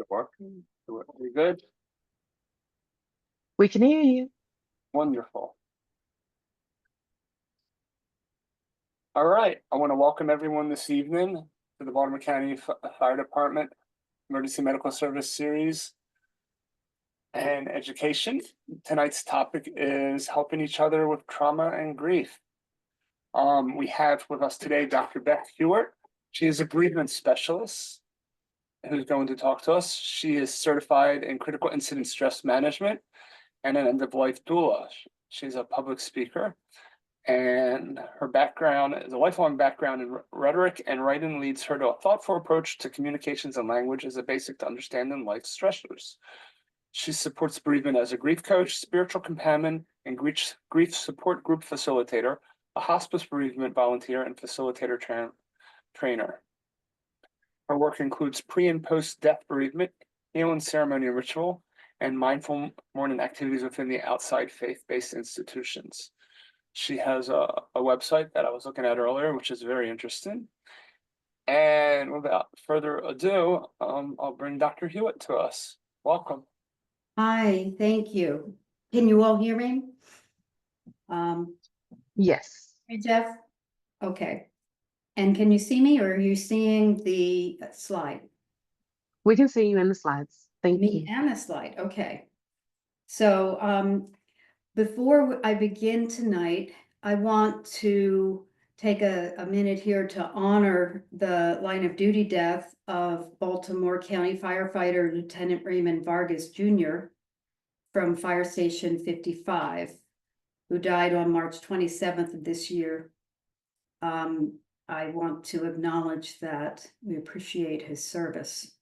it working? Are we good? We can hear you. Wonderful. All right, I want to welcome everyone this evening to the Baltimore County Fire Department Emergency Medical Service Series and Education. Tonight's topic is helping each other with trauma and grief. We have with us today Dr. Beth Hewett. She is a bereavement specialist who's going to talk to us. She is certified in critical incident stress management and an end-of-life doula. She's a public speaker, and her background is a lifelong background in rhetoric and writing leads her to a thoughtful approach to communications and language as a basic to understanding life's stressors. She supports bereavement as a grief coach, spiritual companion, and grief support group facilitator, a hospice bereavement volunteer, and facilitator trainer. Her work includes pre- and post-death bereavement, healing ceremony and ritual, and mindful mourning activities within the outside faith-based institutions. She has a website that I was looking at earlier, which is very interesting. And without further ado, I'll bring Dr. Hewett to us. Welcome. Hi, thank you. Can you all hear me? Yes. Hey, Jeff? Okay. And can you see me, or are you seeing the slide? We can see you in the slides. Thank Me you. and the slide, okay. So before I begin tonight, I want to take a minute here to honor the line of duty death of Baltimore County firefighter Lieutenant Raymond Vargas Jr. from Fire Station 55, who died on March 27th of this year. I want to acknowledge that we appreciate his service,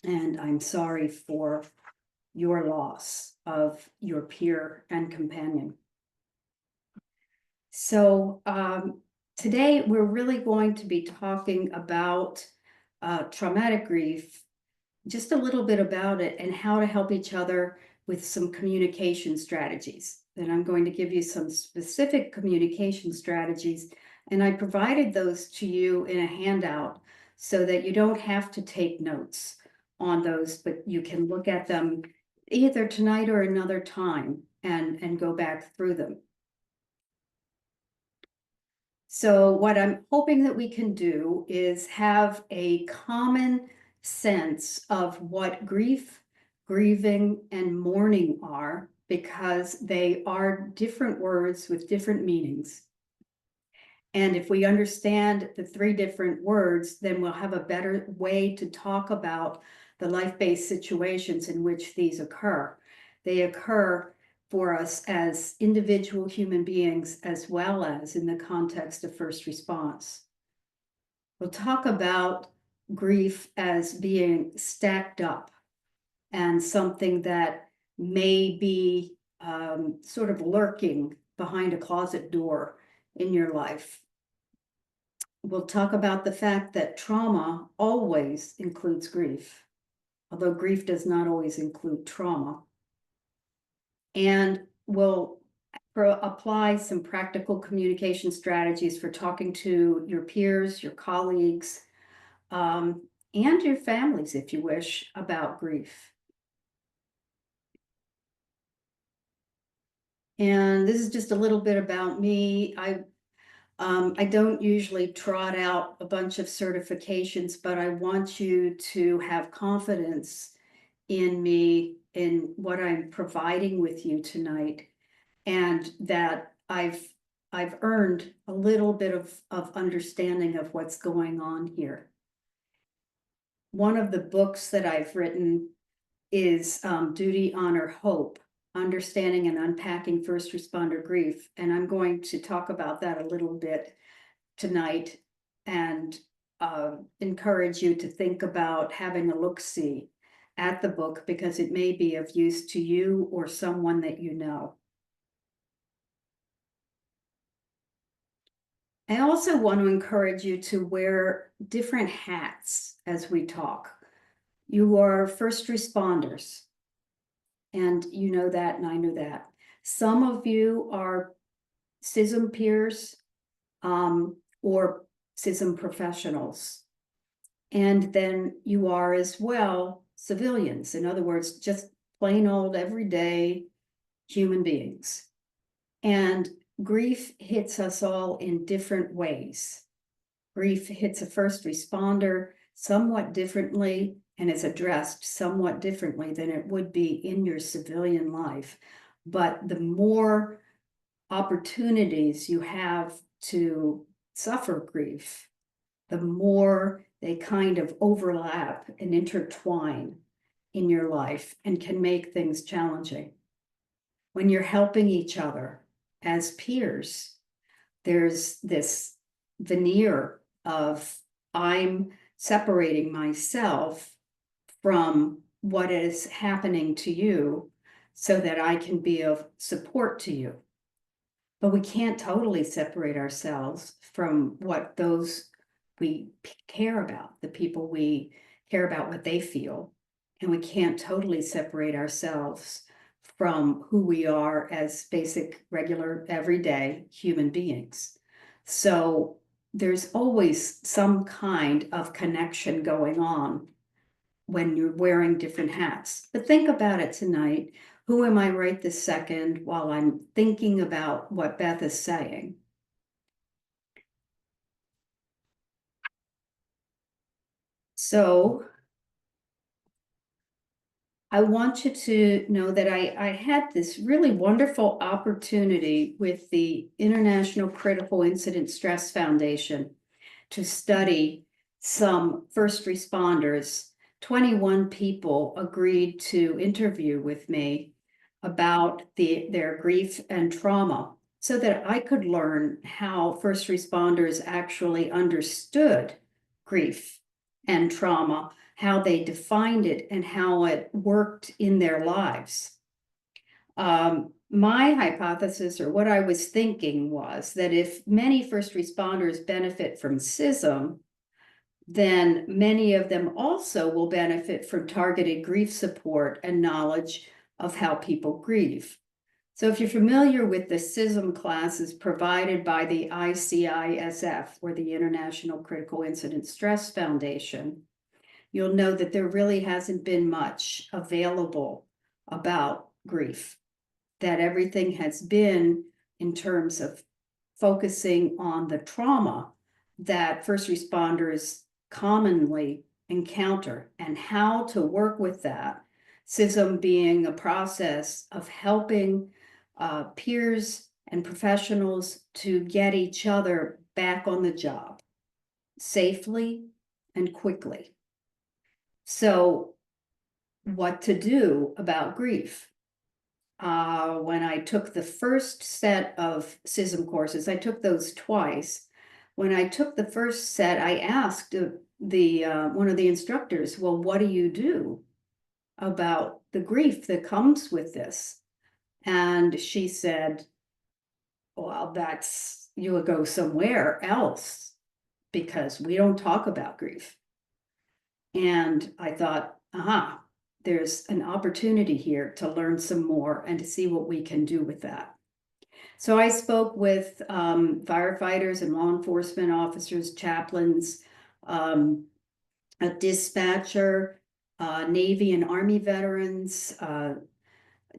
and I'm sorry for your loss of your peer and companion. So today we're really going to be talking about traumatic grief, just a little bit about it and how to help each other with some communication strategies. And I'm going to give you some specific communication strategies, and I provided those to you in a handout so that you don't have to take notes on those, but you can look at them either tonight or another time and go back through them. So what I'm hoping that we can do is have a common sense of what grief, grieving, and mourning are, because they are different words with different meanings. And if we understand the three different words, then we'll have a better way to talk about the life-based situations in which these occur. They occur for us as individual human beings, as well as in the context of first response. We'll talk about grief as being stacked up and something that may be sort of lurking behind a closet door in your life. We'll talk about the fact that trauma always includes grief, although grief does not always include trauma. And we'll apply some practical communication strategies for talking to your peers, your colleagues, and your families, if you wish, about grief. And this is just a little bit about me. I don't usually trot out a bunch of certifications, but I want you to have confidence in me, in what I'm providing with you tonight, and that I've earned a little bit of understanding of what's going on here. One of the books that I've written is Duty, Honor, Hope: Understanding and Unpacking First Responder Grief. And I'm going to talk about that a little bit tonight and encourage you to think about having a look-see at the book, because it may be of use to you or someone that you know. I also want to encourage you to wear different hats as we talk. You are first responders, and you know that, and I know that. Some of you are CISM peers or CISM professionals. And then you are as well civilians. In other words, just plain old everyday human beings. And grief hits us all in different ways. Grief hits a first responder somewhat differently and is addressed somewhat differently than it would be in your civilian life. But the more opportunities you have to suffer grief, the more they kind of overlap and intertwine in your life and can make things challenging. When you're helping each other as peers, there's this veneer of I'm separating myself from what is happening to you so that I can be of support to you. But we can't totally separate ourselves from what those we care about, the people we care about, what they feel. And we can't totally separate ourselves from who we are as basic, regular, everyday human beings. So there's always some kind of connection going on when you're wearing different hats. But think about it tonight. Who am I right this second while I'm thinking about what Beth is saying? So I want you to know that I had this really wonderful opportunity with the International Critical Incident Stress Foundation to study some first responders. 21 people agreed to interview with me about their grief and trauma so that I could learn how first responders actually understood grief and trauma, how they defined it and how it worked in their lives. My hypothesis, or what I was thinking, was that if many first responders benefit from CCISM, then many of them also will benefit from targeted grief support and knowledge of how people grieve. So if you're familiar with the CCISM classes provided by the ICISF, or the International Critical Incident Stress Foundation, you'll know that there really hasn't been much available about grief, that everything has been in terms of focusing on the trauma that first responders commonly encounter and how to work with that. CCISM being a process of helping peers and professionals to get each other back on the job safely and quickly. So what to do about grief? When I took the first set of CCISM courses, I took those twice. When I took the first set, I asked one of the instructors, well, what do you do about the grief that comes with this? And she said, well, you would go somewhere else because we don't talk about grief. And I thought, there's an opportunity here to learn some more and to see what we can do with that. So I spoke with firefighters and law enforcement officers, chaplains, a dispatcher, Navy and Army veterans,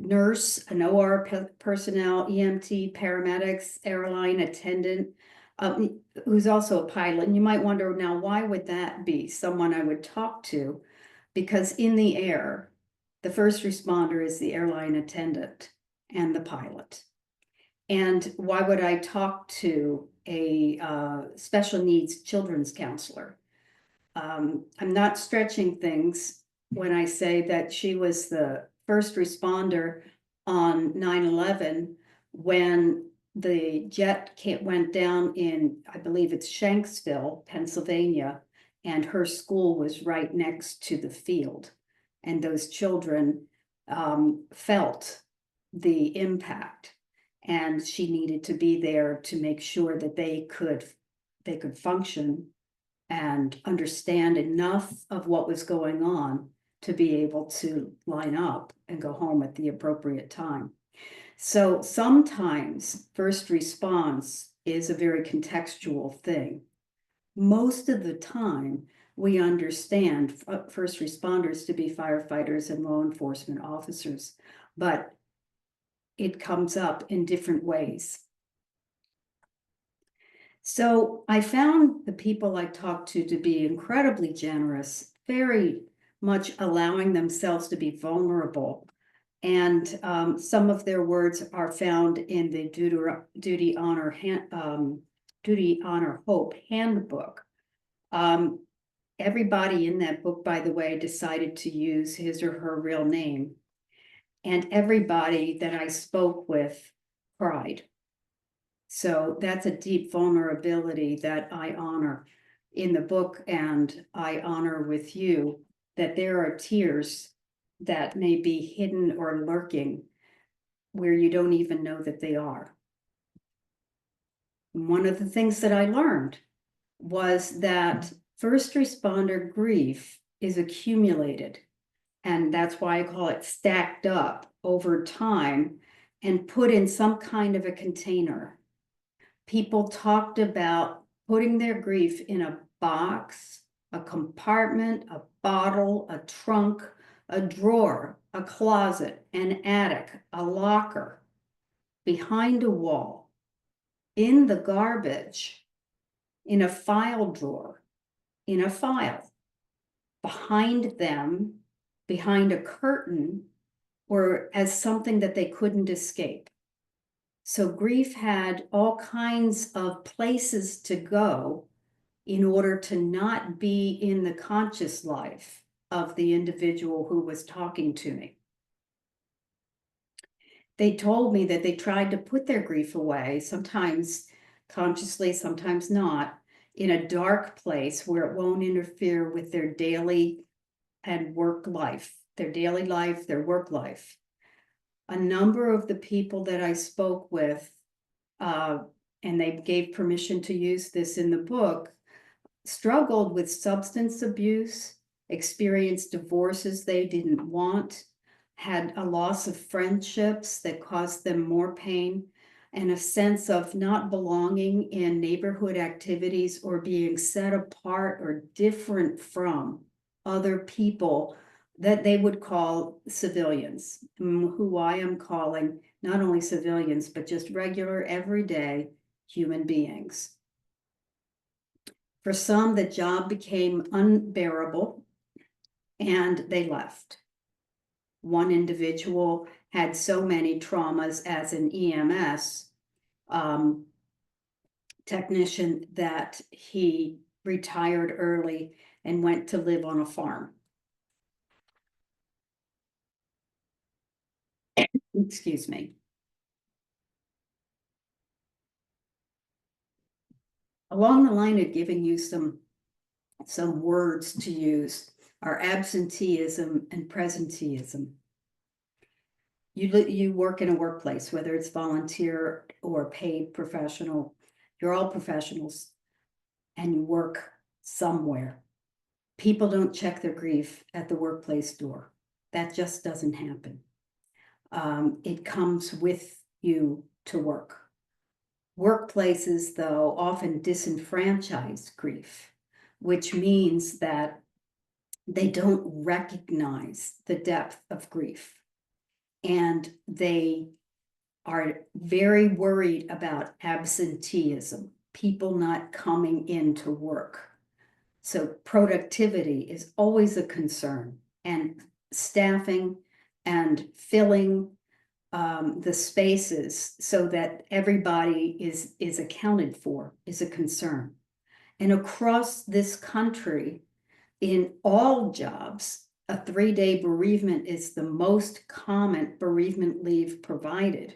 nurse, an OR personnel, EMT, paramedics, airline attendant, who's also a pilot. And you might wonder, now, why would that be someone I would talk to? Because in the air, the first responder is the airline attendant and the pilot. And why would I talk to a special needs children's counselor? I'm not stretching things when I say that she was the first responder on 9/11 when the jet went down in, I believe it's Shanksville, Pennsylvania, and her school was right next to the field. And those children felt the impact, and she needed to be there to make sure that they could function and understand enough of what was going on to be able to line up and go home at the appropriate time. So sometimes first response is a very contextual thing. Most of the time, we understand first responders to be firefighters and law enforcement officers, but it comes up in different ways. So I found the people I talked to be incredibly generous, very much allowing themselves to be vulnerable. And some of their words are found in the Duty, Honor, Hope handbook. Everybody in that book, by the way, decided to use his or her real name. And everybody that I spoke with cried. So that's a deep vulnerability that I honor in the book, and I honor with you that there are tears that may be hidden or lurking where you don't even know that they are. One of the things that I learned was that first responder grief is accumulated, and that's why I call it stacked up over time and put in some kind of a container. People talked about putting their grief in a box, a compartment, a bottle, a trunk, a drawer, a closet, an attic, a locker, behind a wall, in the garbage, in a file drawer, in a file, behind them, behind a curtain, or as something that they couldn't escape. So grief had all kinds of places to go in order to not be in the conscious life of the individual who was talking to me. They told me that they tried to put their grief away, sometimes consciously, sometimes not, in a dark place where it won't interfere with their daily and work life, their daily life, their work life. A number of the people that I spoke with, and they gave permission to use this in the book, struggled with substance abuse, experienced divorces they didn't want, had a loss of friendships that caused them more pain, and a sense of not belonging in neighborhood activities or being set apart or different from other people that they would call civilians, who I am calling not only civilians, but just regular, everyday human beings. For some, the job became unbearable and they left. One individual had so many traumas as an EMS technician that he retired early and went to live on a farm. Excuse me. Along the line of giving you some words to use are absenteeism and presenteeism. You work in a workplace, whether it's volunteer or paid professional, you're all professionals and you work somewhere. People don't check their grief at the workplace door. That just doesn't happen. It comes with you to work. Workplaces, though, often disenfranchise grief, which means that they don't recognize the depth of grief. And they are very worried about absenteeism, people not coming into work. So productivity is always a concern, and staffing and filling the spaces so that everybody is accounted for is a concern. And across this country, in all jobs, a 3-day bereavement is the most common bereavement leave provided.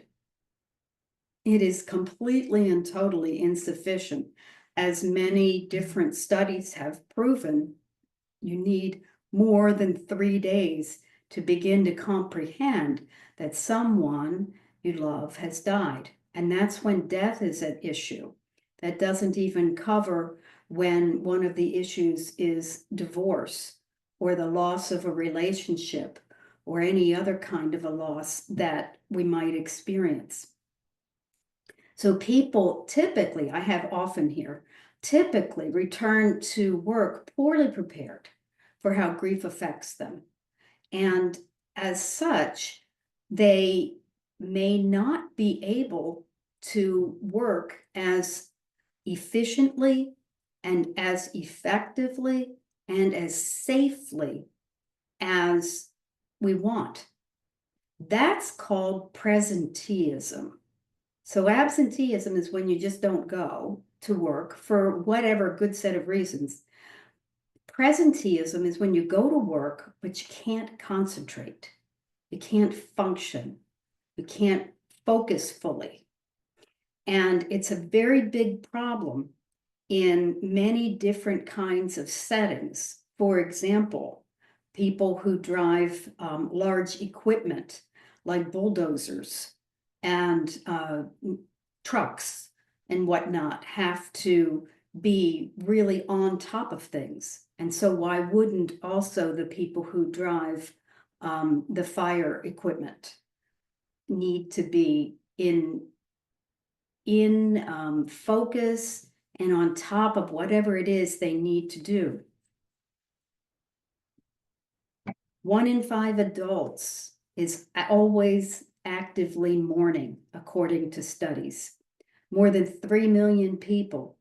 It is completely and totally insufficient. As many different studies have proven, you need more than 3 days to begin to comprehend that someone you love has died. And that's when death is at issue. That doesn't even cover when one of the issues is divorce or the loss of a relationship or any other kind of a loss that we might experience. So people typically, I have often here, typically return to work poorly prepared for how grief affects them. And as such, they may not be able to work as efficiently and as effectively and as safely as we want. That's called presenteeism. So absenteeism is when you just don't go to work for whatever good set of reasons. Presenteeism is when you go to work, but you can't concentrate. You can't function. You can't focus fully. And it's a very big problem in many different kinds of settings. For example, people who drive large equipment like bulldozers and trucks and whatnot have to be really on top of things. And so why wouldn't also the people who drive the fire equipment need to be in focus and on top of whatever it is they need to do? 1 in 5 adults is always actively mourning, according to studies. More than 3 million people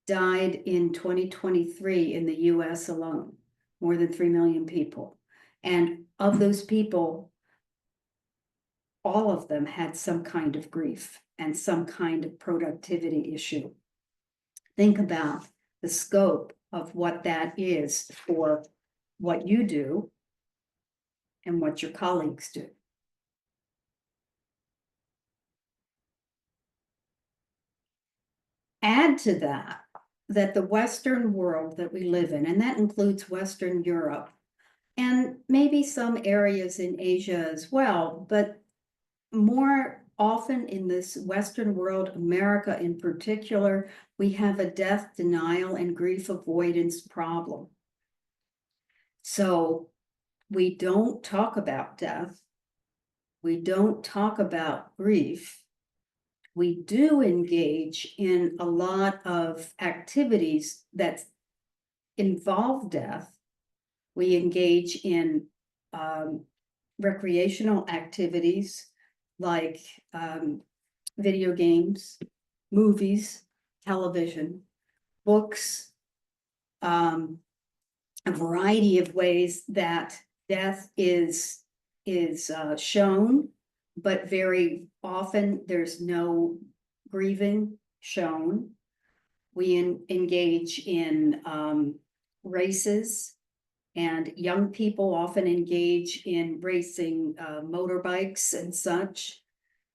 died in 2023 in the US alone. More than 3 million people. And of those people, all of them had some kind of grief and some kind of productivity issue. Think about the scope of what that is for what you do and what your colleagues do. Add to that, that the Western world that we live in, and that includes Western Europe, and maybe some areas in Asia as well, but more often in this Western world, America in particular, we have a death denial and grief avoidance problem. So we don't talk about death. We don't talk about grief. We do engage in a lot of activities that involve death. We engage in recreational activities like video games, movies, television, books, a variety of ways that death is shown, but very often there's no grieving shown. We engage in races, and young people often engage in racing motorbikes and such.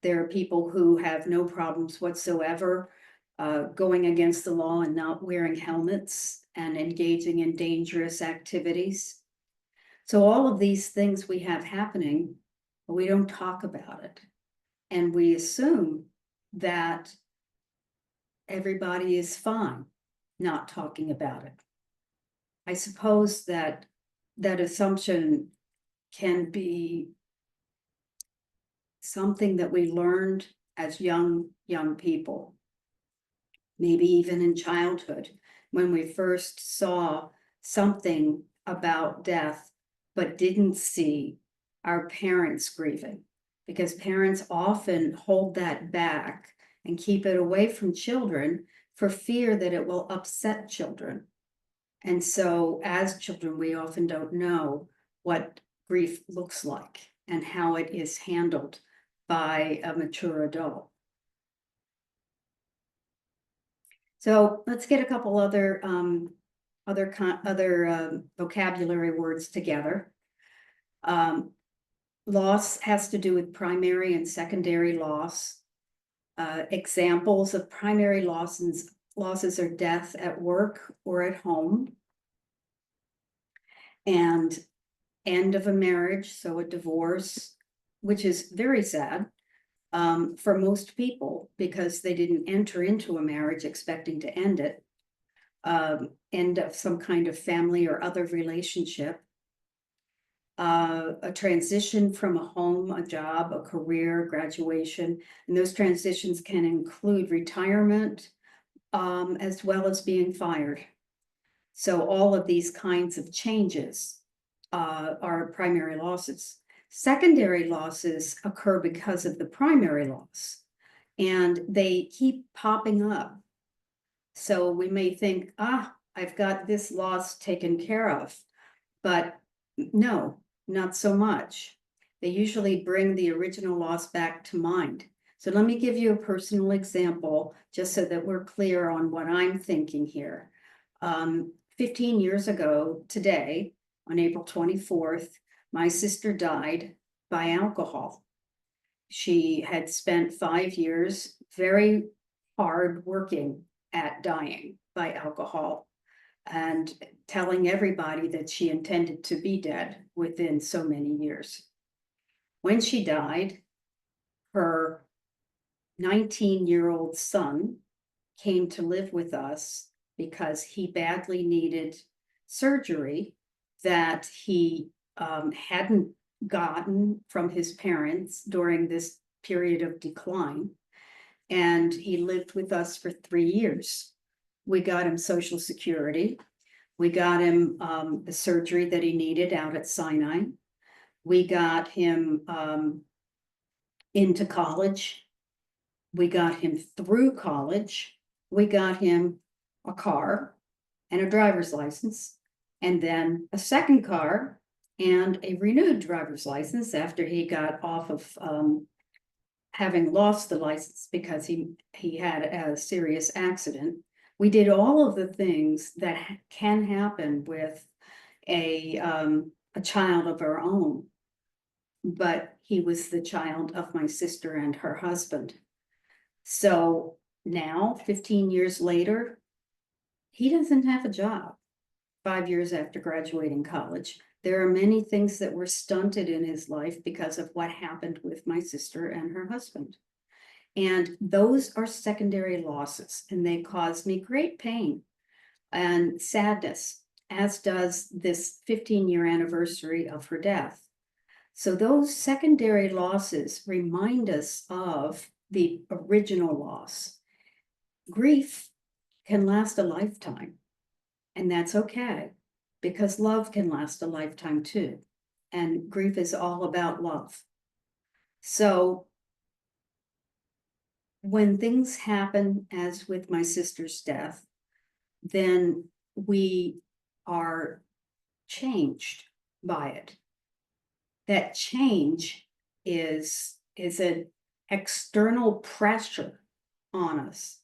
There are people who have no problems whatsoever going against the law and not wearing helmets and engaging in dangerous activities. So all of these things we have happening, but we don't talk about it. And we assume that everybody is fine not talking about it. I suppose that that assumption can be something that we learned as young people, maybe even in childhood, when we first saw something about death, but didn't see our parents grieving, because parents often hold that back and keep it away from children for fear that it will upset children. And so as children, we often don't know what grief looks like and how it is handled by a mature adult. So let's get a couple other vocabulary words together. Loss has to do with primary and secondary loss. Examples of primary losses are death at work or at home, and end of a marriage, so a divorce, which is very sad for most people because they didn't enter into a marriage expecting to end it. End of some kind of family or other relationship. A transition from a home, a job, a career, graduation, and those transitions can include retirement, as well as being fired. So all of these kinds of changes are primary losses. Secondary losses occur because of the primary loss, and they keep popping up. So we may think, I've got this loss taken care of, but no, not so much. They usually bring the original loss back to mind. So let me give you a personal example, just so that we're clear on what I'm thinking here. 15 years ago today, on April 24th, my sister died by alcohol. She had spent 5 years very hard working at dying by alcohol and telling everybody that she intended to be dead within so many years. When she died, her 19-year-old son came to live with us because he badly needed surgery that he hadn't gotten from his parents during this period of decline. And he lived with us for 3 years. We got him Social Security. We got him the surgery that he needed out at Sinai. We got him into college. We got him through college. We got him a car and a driver's license, and then a second car and a renewed driver's license after he got off of having lost the license because he had a serious accident. We did all of the things that can happen with a child of our own, but he was the child of my sister and her husband. So now, 15 years later, he doesn't have a job 5 years after graduating college. There are many things that were stunted in his life because of what happened with my sister and her husband. And those are secondary losses, and they caused me great pain and sadness, as does this 15-year anniversary of her death. So those secondary losses remind us of the original loss. Grief can last a lifetime, and that's okay, because love can last a lifetime too. And grief is all about love. So when things happen, as with my sister's death, then we are changed by it. That change is an external pressure on us.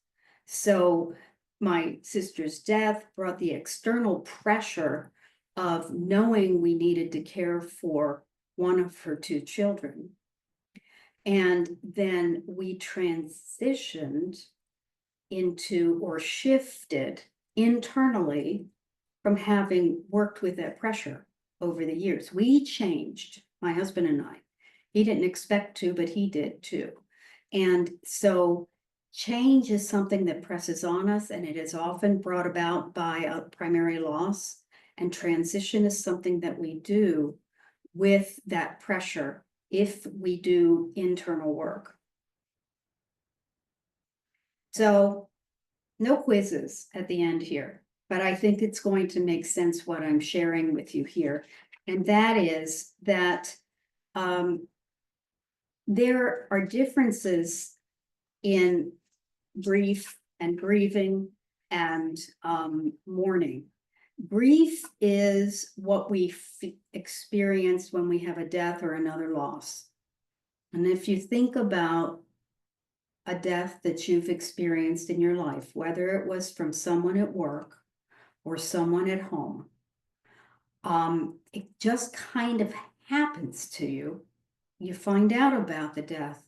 So my sister's death brought the external pressure of knowing we needed to care for one of her 2 children. And then we transitioned into, or shifted internally, from having worked with that pressure over the years. We changed, my husband and I. He didn't expect to, but he did too. And so change is something that presses on us, and it is often brought about by a primary loss. And transition is something that we do with that pressure if we do internal work. So no quizzes at the end here, but I think it's going to make sense what I'm sharing with you here. And that is that there are differences in grief and grieving and mourning. Grief is what we experience when we have a death or another loss. And if you think about a death that you've experienced in your life, whether it was from someone at work or someone at home, it just kind of happens to you. You find out about the death,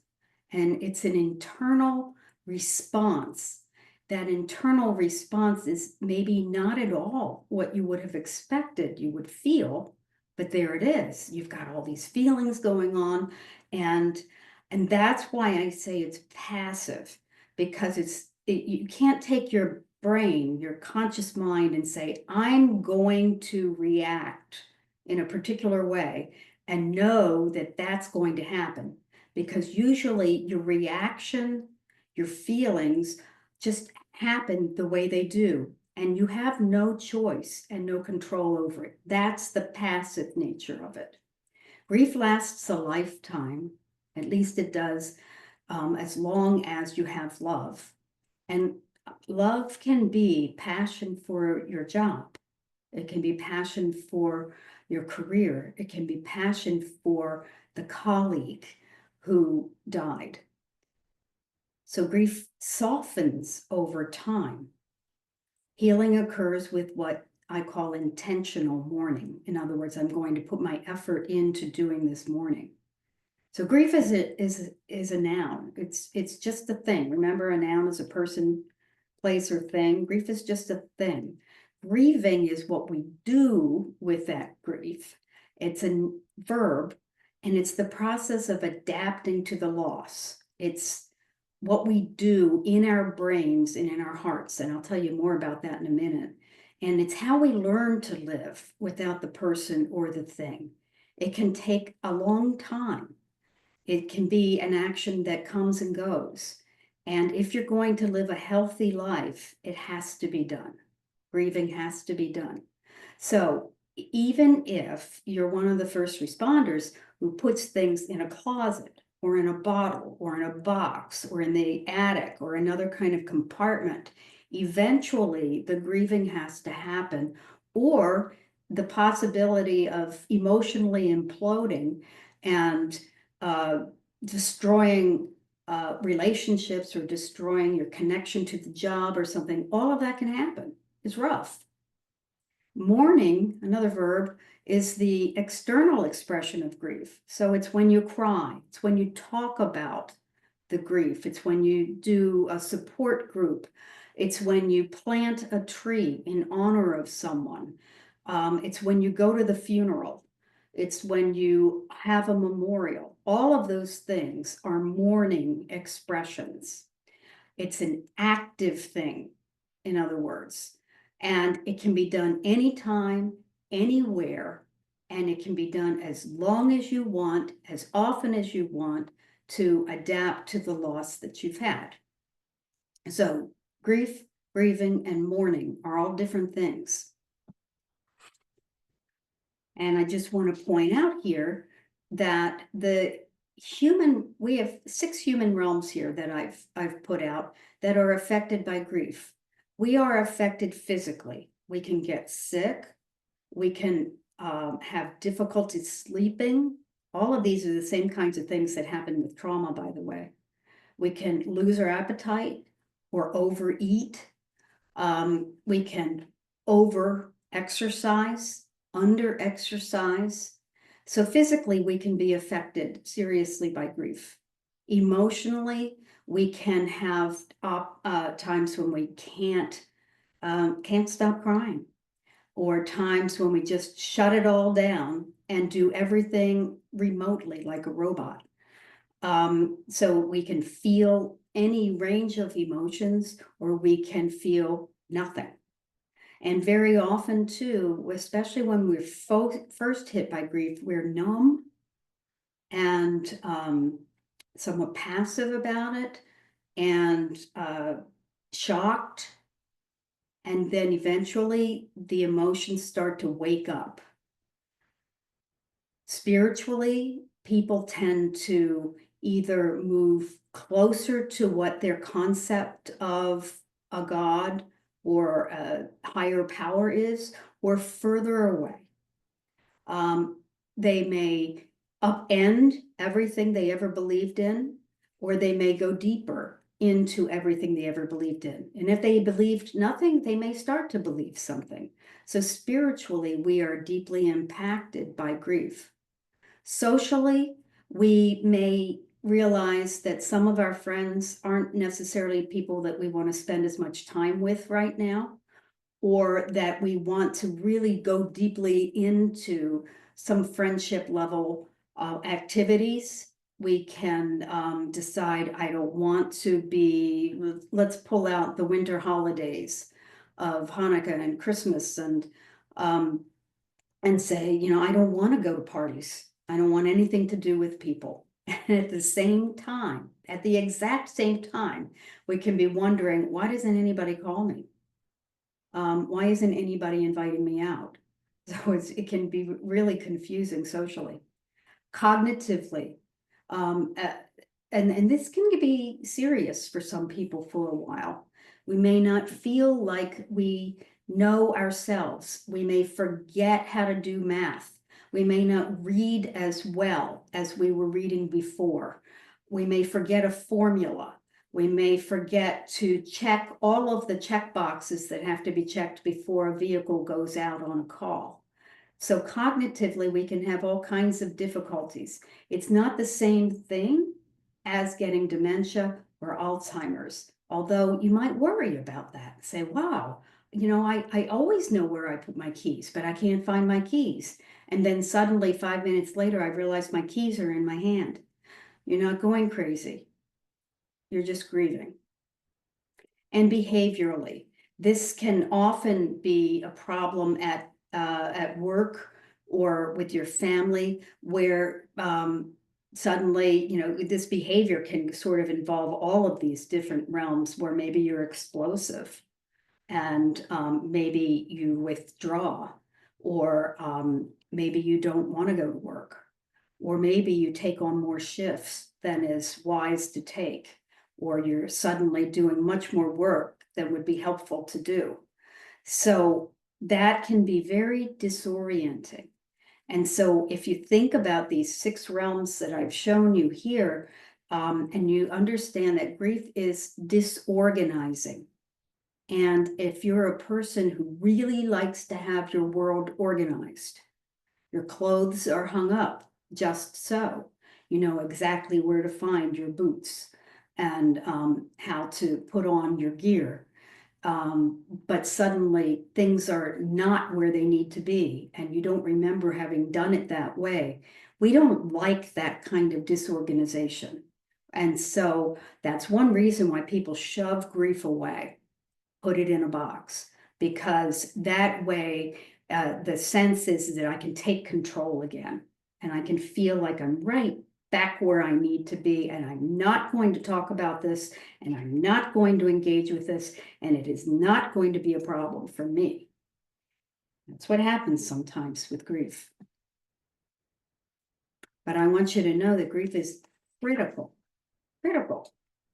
and it's an internal response. That internal response is maybe not at all what you would have expected you would feel, but there it is. You've got all these feelings going on, and that's why I say it's passive, because you can't take your brain, your conscious mind, and say, I'm going to react in a particular way and know that that's going to happen, because usually your reaction, your feelings just happen the way they do, and you have no choice and no control over it. That's the passive nature of it. Grief lasts a lifetime, at least it does, as long as you have love. And love can be passion for your job. It can be passion for your career. It can be passion for the colleague who died. So grief softens over time. Healing occurs with what I call intentional mourning. In other words, I'm going to put my effort into doing this mourning. So grief is a noun. It's just a thing. Remember, a noun is a person, place, or thing. Grief is just a thing. Grieving is what we do with that grief. It's a verb, and it's the process of adapting to the loss. It's what we do in our brains and in our hearts, and I'll tell you more about that in a minute. And it's how we learn to live without the person or the thing. It can take a long time. It can be an action that comes and goes. And if you're going to live a healthy life, it has to be done. Grieving has to be done. So even if you're one of the first responders who puts things in a closet or in a bottle or in a box or in the attic or another kind of compartment, eventually the grieving has to happen, or the possibility of emotionally imploding and destroying relationships or destroying your connection to the job or something. All of that can happen. It's rough. Mourning, another verb, is the external expression of grief. So it's when you cry, it's when you talk about the grief, it's when you do a support group, it's when you plant a tree in honor of someone, it's when you go to the funeral, it's when you have a memorial. All of those things are mourning expressions. It's an active thing, in other words. And it can be done anytime, anywhere, and it can be done as long as you want, as often as you want, to adapt to the loss that you've had. So grief, grieving, and mourning are all different things. And I just want to point out here that we have 6 human realms here that I've put out that are affected by grief. We are affected physically. We can get sick. We can have difficulty sleeping. All of these are the same kinds of things that happen with trauma, by the way. We can lose our appetite or overeat. We can over-exercise, under-exercise. So physically, we can be affected seriously by grief. Emotionally, we can have times when we can't stop crying, or times when we just shut it all down and do everything remotely like a robot. So we can feel any range of emotions, or we can feel nothing. And very often too, especially when we're first hit by grief, we're numb and somewhat passive about it, and shocked. And then eventually the emotions start to wake up. Spiritually, people tend to either move closer to what their concept of a God or a higher power is, or further away. They may upend everything they ever believed in, or they may go deeper into everything they ever believed in. And if they believed nothing, they may start to believe something. So spiritually, we are deeply impacted by grief. Socially, we may realize that some of our friends aren't necessarily people that we want to spend as much time with right now, or that we want to really go deeply into some friendship level activities. We can decide, I don't want to be, let's pull out the winter holidays of Hanukkah and Christmas and say, I don't want to go to parties. I don't want anything to do with people. And at the same time, at the exact same time, we can be wondering, why doesn't anybody call me? Why isn't anybody inviting me out? So it can be really confusing socially. Cognitively, and this can be serious for some people for a while. We may not feel like we know ourselves. We may forget how to do math. We may not read as well as we were reading before. We may forget a formula. We may forget to check all of the check boxes that have to be checked before a vehicle goes out on a call. So cognitively, we can have all kinds of difficulties. It's not the same thing as getting dementia or Alzheimer's, although you might worry about that. Say, wow, you know, I always know where I put my keys, but I can't find my keys. And then suddenly 5 minutes later, I realize my keys are in my hand. You're not going crazy. You're just grieving. And behaviorally, this can often be a problem at work or with your family, where suddenly, you know, this behavior can sort of involve all of these different realms, where maybe you're explosive and maybe you withdraw, or maybe you don't want to go to work, or maybe you take on more shifts than is wise to take, or you're suddenly doing much more work than would be helpful to do. So that can be very disorienting. And so if you think about these 6 realms that I've shown you here, and you understand that grief is disorganizing. And if you're a person who really likes to have your world organized, your clothes are hung up just so, you know exactly where to find your boots and how to put on your gear. But suddenly things are not where they need to be, and you don't remember having done it that way. We don't like that kind of disorganization. And so that's one reason why people shove grief away, put it in a box, because that way the sense is that I can take control again, and I can feel like I'm right back where I need to be, and I'm not going to talk about this, and I'm not going to engage with this, and it is not going to be a problem for me. That's what happens sometimes with grief. But I want you to know that grief is critical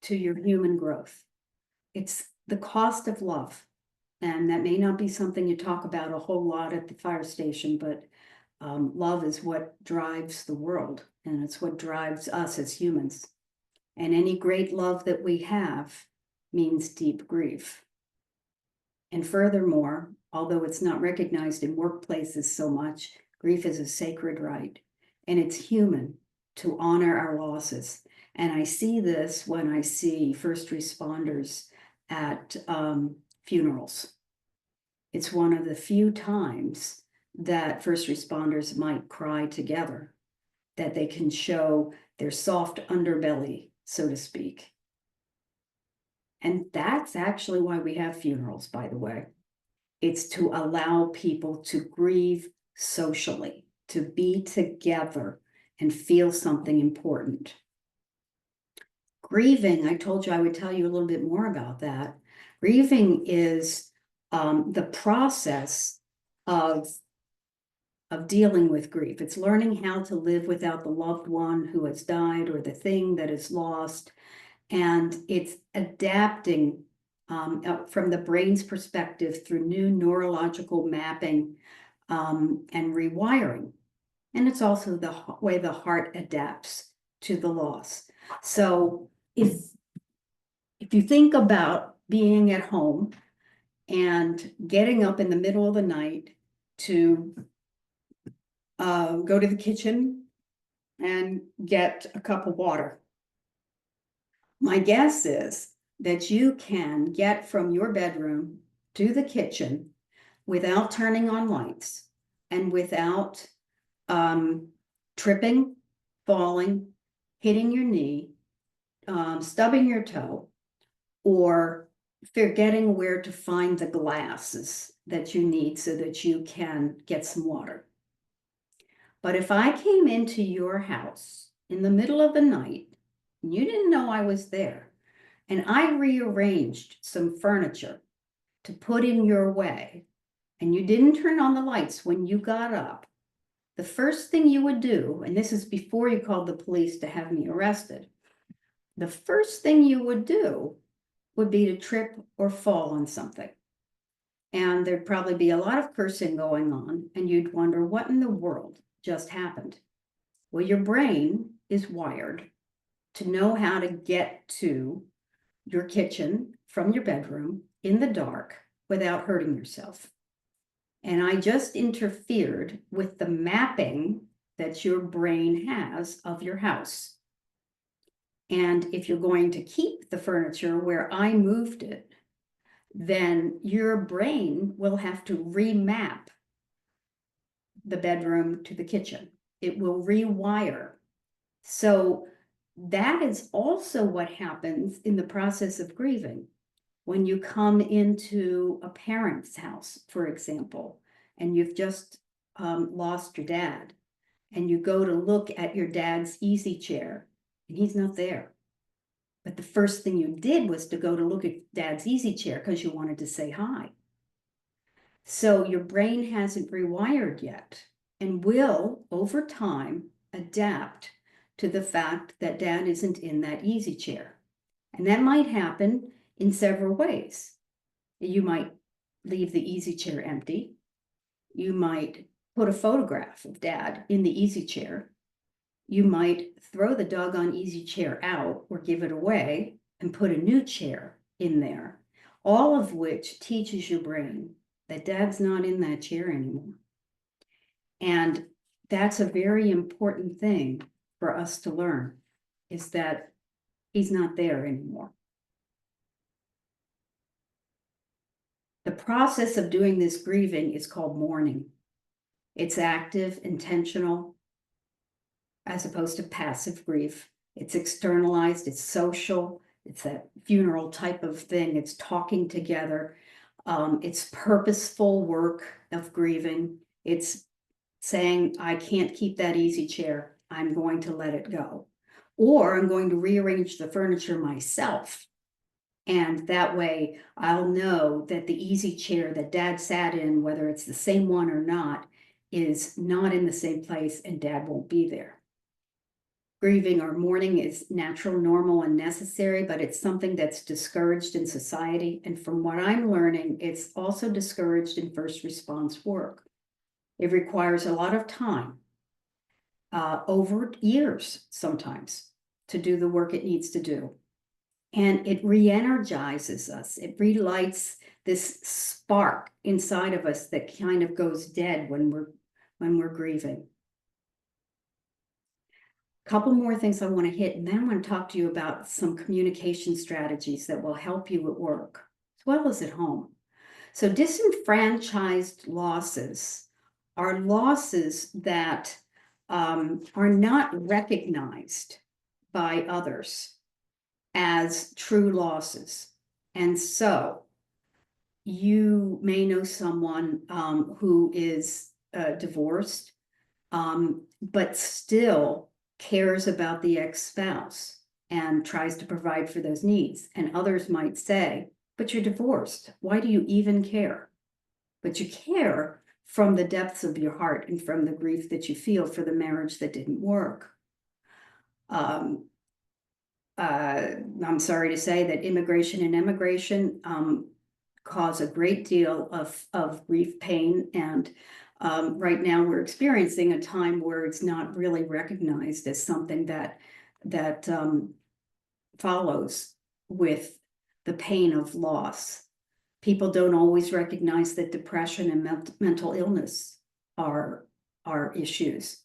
to your human growth. It's the cost of love. And that may not be something you talk about a whole lot at the fire station, but love is what drives the world, and it's what drives us as humans. And any great love that we have means deep grief. And furthermore, although it's not recognized in workplaces so much, grief is a sacred right, and it's human to honor our losses. And I see this when I see first responders at funerals. It's one of the few times that first responders might cry together, that they can show their soft underbelly, so to speak. And that's actually why we have funerals, by the way. It's to allow people to grieve socially, to be together and feel something important. Grieving, I told you I would tell you a little bit more about that. Grieving is the process of dealing with grief. It's learning how to live without the loved one who has died or the thing that is lost. And it's adapting from the brain's perspective through new neurological mapping and rewiring. And it's also the way the heart adapts to the loss. So if you think about being at home and getting up in the middle of the night to go to the kitchen and get a cup of water, my guess is that you can get from your bedroom to the kitchen without turning on lights and without tripping, falling, hitting your knee, stubbing your toe, or forgetting where to find the glasses that you need so that you can get some water. But if I came into your house in the middle of the night You didn't know I was there. And I rearranged some furniture to put in your way, and you didn't turn on the lights when you got up, the first thing you would do, and this is before you called the police to have me arrested, the first thing you would do would be to trip or fall on something. And there'd probably be a lot of cursing going on, and you'd wonder what in the world just happened. Well, your brain is wired to know how to get to your kitchen from your bedroom in the dark without hurting yourself. And I just interfered with the mapping that your brain has of your house. And if you're going to keep the furniture where I moved it, then your brain will have to remap the bedroom to the kitchen. It will rewire. So that is also what happens in the process of grieving. When you come into a parent's house, for example, and you've just lost your dad, and you go to look at your dad's easy chair, and he's not there. But the first thing you did was to go to look at dad's easy chair because you wanted to say hi. So your brain hasn't rewired yet and will, over time, adapt to the fact that dad isn't in that easy chair. And that might happen in several ways. You might leave the easy chair empty. You might put a photograph of dad in the easy chair. You might throw the doggone easy chair out or give it away and put a new chair in there, all of which teaches your brain that dad's not in that chair anymore. And that's a very important thing for us to learn, is that he's not there anymore. The process of doing this grieving is called mourning. It's active, intentional, as opposed to passive grief. It's externalized, it's social, it's that funeral type of thing. It's talking together. It's purposeful work of grieving. It's saying, I can't keep that easy chair. I'm going to let it go. Or I'm going to rearrange the furniture myself. And that way I'll know that the easy chair that dad sat in, whether it's the same one or not, is not in the same place and dad won't be there. Grieving or mourning is natural, normal, and necessary, but it's something that's discouraged in society. And from what I'm learning, it's also discouraged in first response work. It requires a lot of time, over years sometimes, to do the work it needs to do. And it re-energizes us. It relights this spark inside of us that kind of goes dead when we're grieving. A couple more things I want to hit, and then I want to talk to you about some communication strategies that will help you at work as well as at home. So disenfranchised losses are losses that are not recognized by others as true losses. And so you may know someone who is divorced, but still cares about the ex-spouse and tries to provide for those needs. And others might say, but you're divorced. Why do you even care? But you care from the depths of your heart and from the grief that you feel for the marriage that didn't work. I'm sorry to say that immigration and emigration cause a great deal of grief, pain, and right now we're experiencing a time where it's not really recognized as something that follows with the pain of loss. People don't always recognize that depression and mental illness are issues.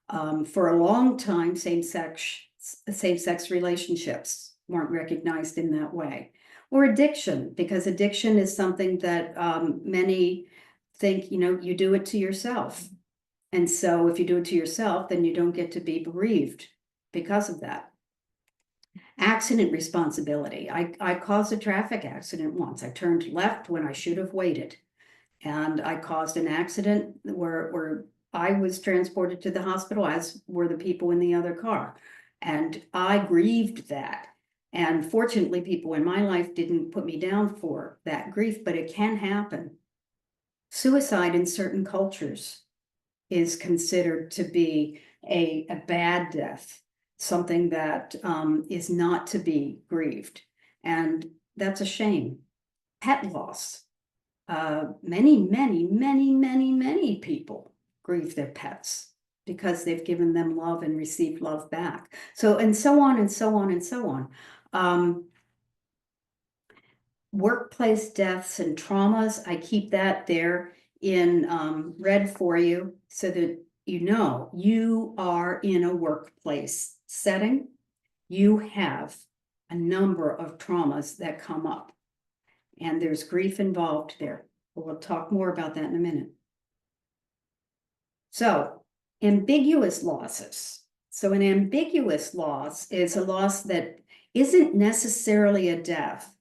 For a long time, same-sex relationships weren't recognized in that way. Or addiction, because addiction is something that many think, you do it to yourself. And so if you do it to yourself, then you don't get to be bereaved because of that. Accident responsibility. I caused a traffic accident once. I turned left when I should have waited. And I caused an accident where I was transported to the hospital, as were the people in the other car. And I grieved that. And fortunately, people in my life didn't put me down for that grief, but it can happen. Suicide in certain cultures is considered to be a bad death, something that is not to be grieved. And that's a shame. Pet loss. Many people grieve their pets because they've given them love and received love back. So, and so on and so on and so on. Workplace deaths and traumas, I keep that there in red for you so that you know you are in a workplace setting. You have a number of traumas that come up, and there's grief involved there. We'll talk more about that in a minute. So, ambiguous losses. So an ambiguous loss is a loss that isn't necessarily a death,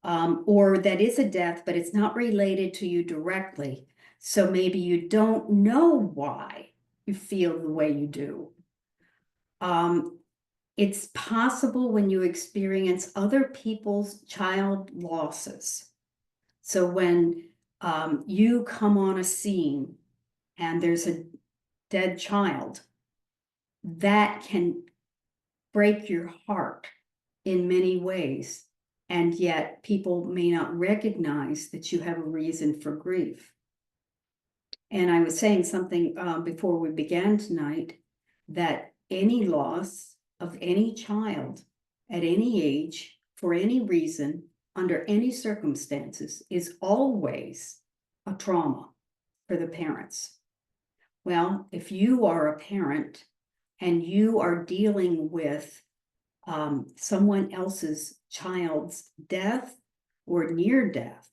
or that is a death, but it's not related to you directly. So maybe you don't know why you feel the way you do. It's possible when you experience other people's child losses. So when you come on a scene and there's a dead child, that can break your heart in many ways. And yet people may not recognize that you have a reason for grief. And I was saying something before we began tonight, that any loss of any child at any age, for any reason, under any circumstances, is always a trauma for the parents. Well, if you are a parent and you are dealing with someone else's child's death or near death,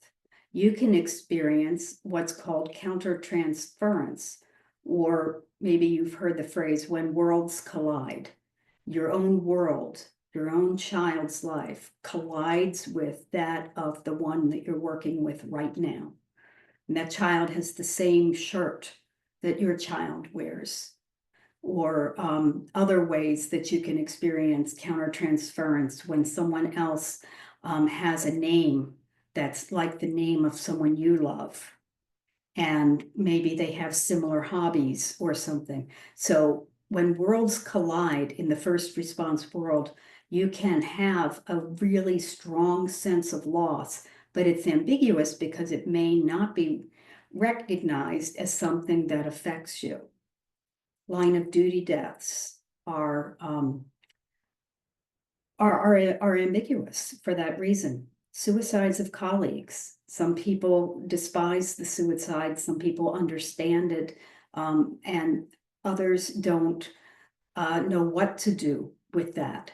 you can experience what's called countertransference, or maybe you've heard the phrase when worlds collide. Your own world, your own child's life collides with that of the one that you're working with right now. And that child has the same shirt that your child wears, or other ways that you can experience countertransference when someone else has a name that's like the name of someone you love, and maybe they have similar hobbies or something. So when worlds collide in the first response world, you can have a really strong sense of loss, but it's ambiguous because it may not be recognized as something that affects you. Line of duty deaths are ambiguous for that reason. Suicides of colleagues. Some people despise the suicide, some people understand it, and others don't know what to do with that.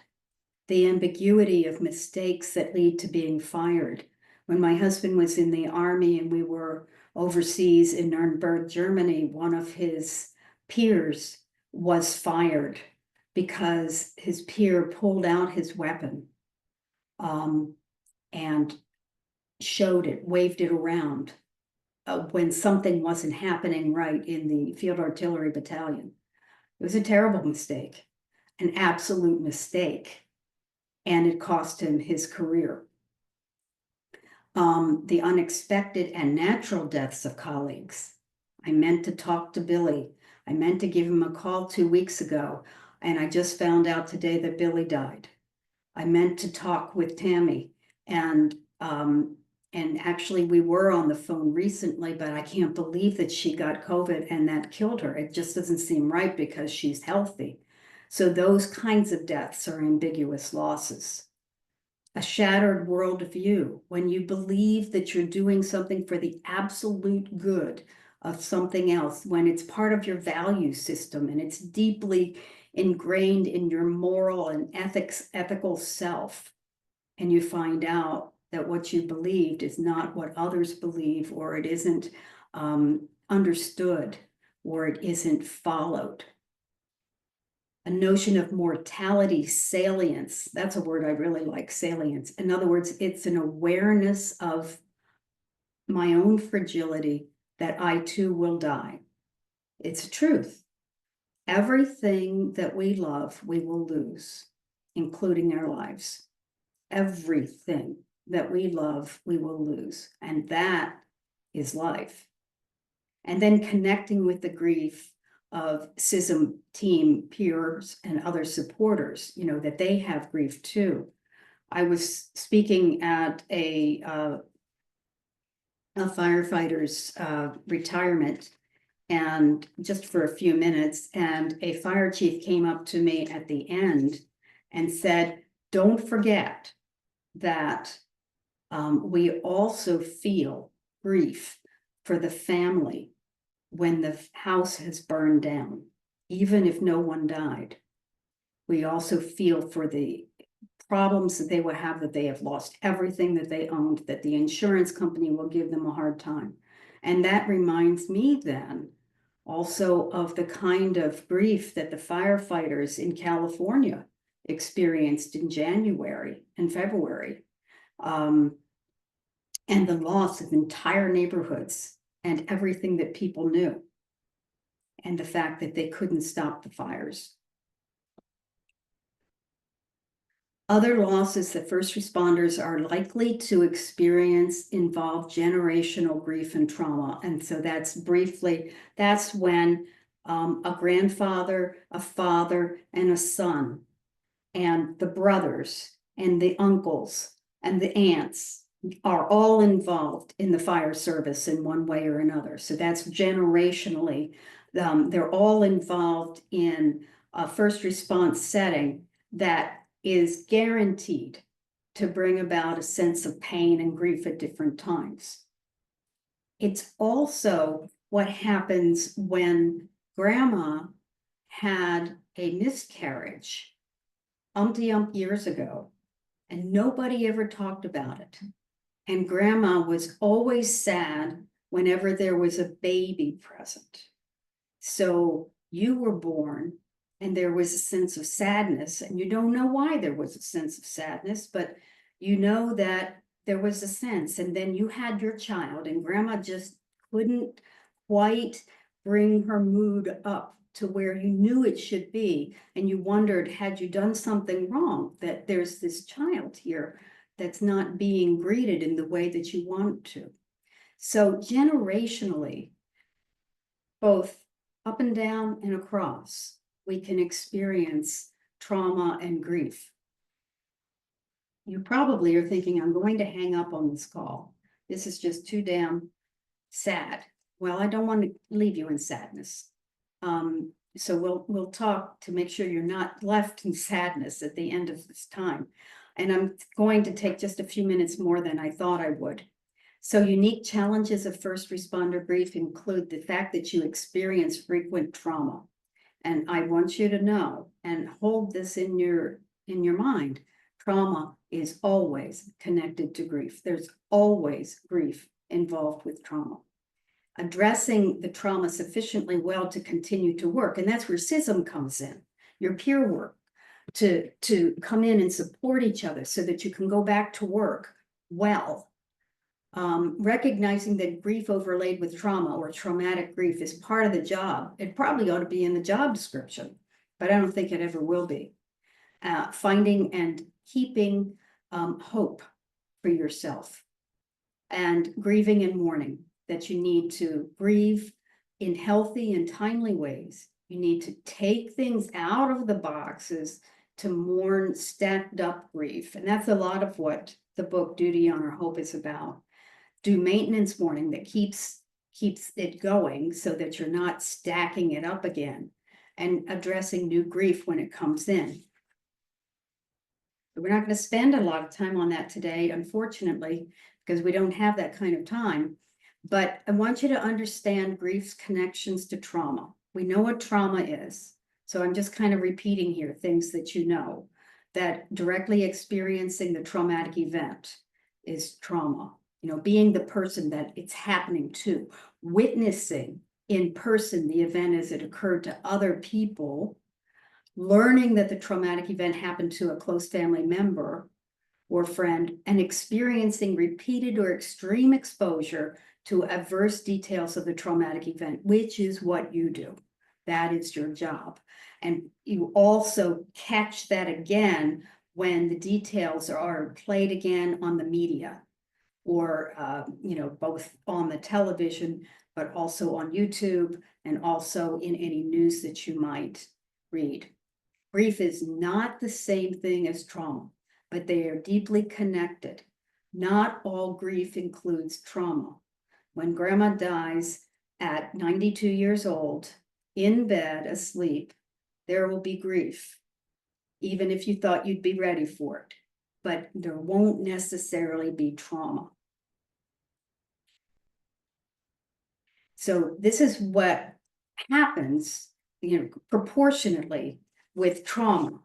The ambiguity of mistakes that lead to being fired. When my husband was in the army and we were overseas in Nuremberg, Germany, one of his peers was fired because his peer pulled out his weapon and showed it, waved it around when something wasn't happening right in the field artillery battalion. It was a terrible mistake, an absolute mistake, and it cost him his career. The unexpected and natural deaths of colleagues. I meant to talk to Billy. I meant to give him a call 2 weeks ago, and I just found out today that Billy died. I meant to talk with Tammy, and actually we were on the phone recently, but I can't believe that she got COVID and that killed her. It just doesn't seem right because she's healthy. So those kinds of deaths are ambiguous losses. A shattered worldview, when you believe that you're doing something for the absolute good of something else, when it's part of your value system and it's deeply ingrained in your moral and ethical self, and you find out that what you believed is not what others believe, or it isn't understood, or it isn't followed. A notion of mortality, salience. That's a word I really like, salience. In other words, it's an awareness of my own fragility, that I too will die. It's a truth. Everything that we love, we will lose, including our lives. Everything that we love, we will lose. And that is life. And then connecting with the grief of CCISM team peers and other supporters, you know, that they have grief too. I was speaking at a firefighter's retirement, and just for a few minutes, and a fire chief came up to me at the end and said, don't forget that we also feel grief for the family when the house has burned down, even if no one died. We also feel for the problems that they will have, that they have lost everything that they owned, that the insurance company will give them a hard time. And that reminds me then also of the kind of grief that the firefighters in California experienced in January and February, and the loss of entire neighborhoods and everything that people knew, and the fact that they couldn't stop the fires. Other losses that first responders are likely to experience involve generational grief and trauma. And so that's briefly, that's when a grandfather, a father, and a son, and the brothers, and the uncles, and the aunts are all involved in the fire service in one way or another. So that's generationally, they're all involved in a first response setting that is guaranteed to bring about a sense of pain and grief at different times. It's also what happens when grandma had a miscarriage years ago, and nobody ever talked about it. And grandma was always sad whenever there was a baby present. So you were born, and there was a sense of sadness, and you don't know why there was a sense of sadness, but you know that there was a sense. And then you had your child, and grandma just couldn't quite bring her mood up to where you knew it should be. And you wondered, had you done something wrong, that there's this child here that's not being greeted in the way that you want to. So generationally, both up and down and across, we can experience trauma and grief. You probably are thinking, I'm going to hang up on this call. This is just too damn sad. Well, I don't want to leave you in sadness. So we'll talk to make sure you're not left in sadness at the end of this time. And I'm going to take just a few minutes more than I thought I would. So unique challenges of first responder grief include the fact that you experience frequent trauma. And I want you to know and hold this in your mind. Trauma is always connected to grief. There's always grief involved with trauma. Addressing the trauma sufficiently well to continue to work. And that's where CCISM comes in, your peer work, to come in and support each other so that you can go back to work well. Recognizing that grief overlaid with trauma or traumatic grief is part of the job. It probably ought to be in the job description, but I don't think it ever will be. Finding and keeping hope for yourself, and grieving and mourning, that you need to grieve in healthy and timely ways. You need to take things out of the boxes to mourn stacked up grief. And that's a lot of what the book Duty, Honor, Hope is about. Do maintenance mourning that keeps it going so that you're not stacking it up again, and addressing new grief when it comes in. But we're not going to spend a lot of time on that today, unfortunately, because we don't have that kind of time. But I want you to understand grief's connections to trauma. We know what trauma is. So I'm just kind of repeating here things that you know, that directly experiencing the traumatic event is trauma. You know, being the person that it's happening to, witnessing in person the event as it occurred to other people, learning that the traumatic event happened to a close family member or friend, and experiencing repeated or extreme exposure to adverse details of the traumatic event, which is what you do. That is your job. And you also catch that again when the details are played again on the media, or, both on the television, but also on YouTube, and also in any news that you might read. Grief is not the same thing as trauma, but they are deeply connected. Not all grief includes trauma. When grandma dies at 92 years old, in bed, asleep, there will be grief, even if you thought you'd be ready for it, but there won't necessarily be trauma. So this is what happens, proportionately with trauma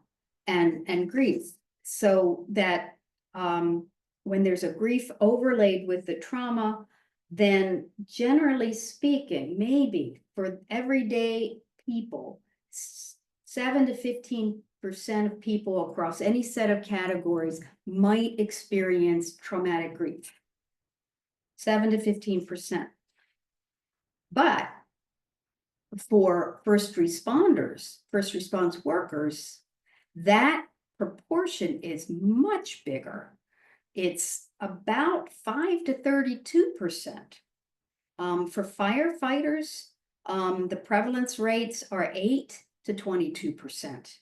and grief. So that when there's a grief overlaid with the trauma, then generally speaking, maybe for everyday people, 7 to 15% of people across any set of categories might experience traumatic grief. 7 to 15%. But for first responders, first response workers, that proportion is much bigger. It's about 5 to 32%. For firefighters, the prevalence rates are 8 to 22%.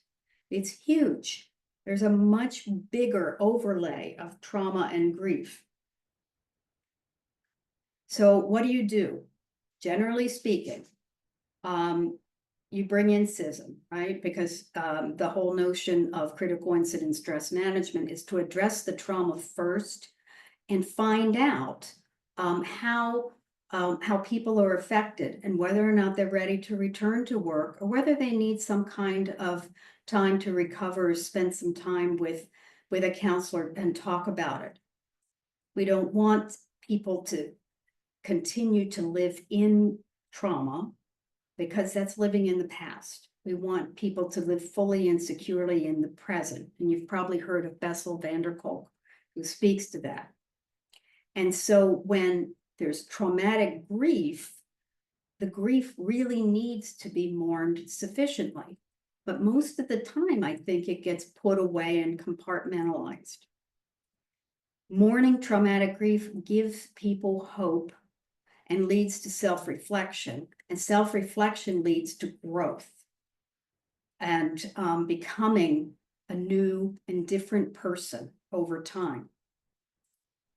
It's huge. There's a much bigger overlay of trauma and grief. So what do? Generally speaking, you bring in CISM, right? Because the whole notion of critical incident stress management is to address the trauma first and find out how people are affected and whether or not they're ready to return to work, or whether they need some kind of time to recover, or spend some time with a counselor and talk about it. We don't want people to continue to live in trauma, because that's living in the past. We want people to live fully and securely in the present. And you've probably heard of Bessel van der Kolk, who speaks to that. And so when there's traumatic grief, the grief really needs to be mourned sufficiently. But most of the time, I think it gets put away and compartmentalized. Mourning traumatic grief gives people hope and leads to self-reflection, and self-reflection leads to growth and becoming a new and different person over time.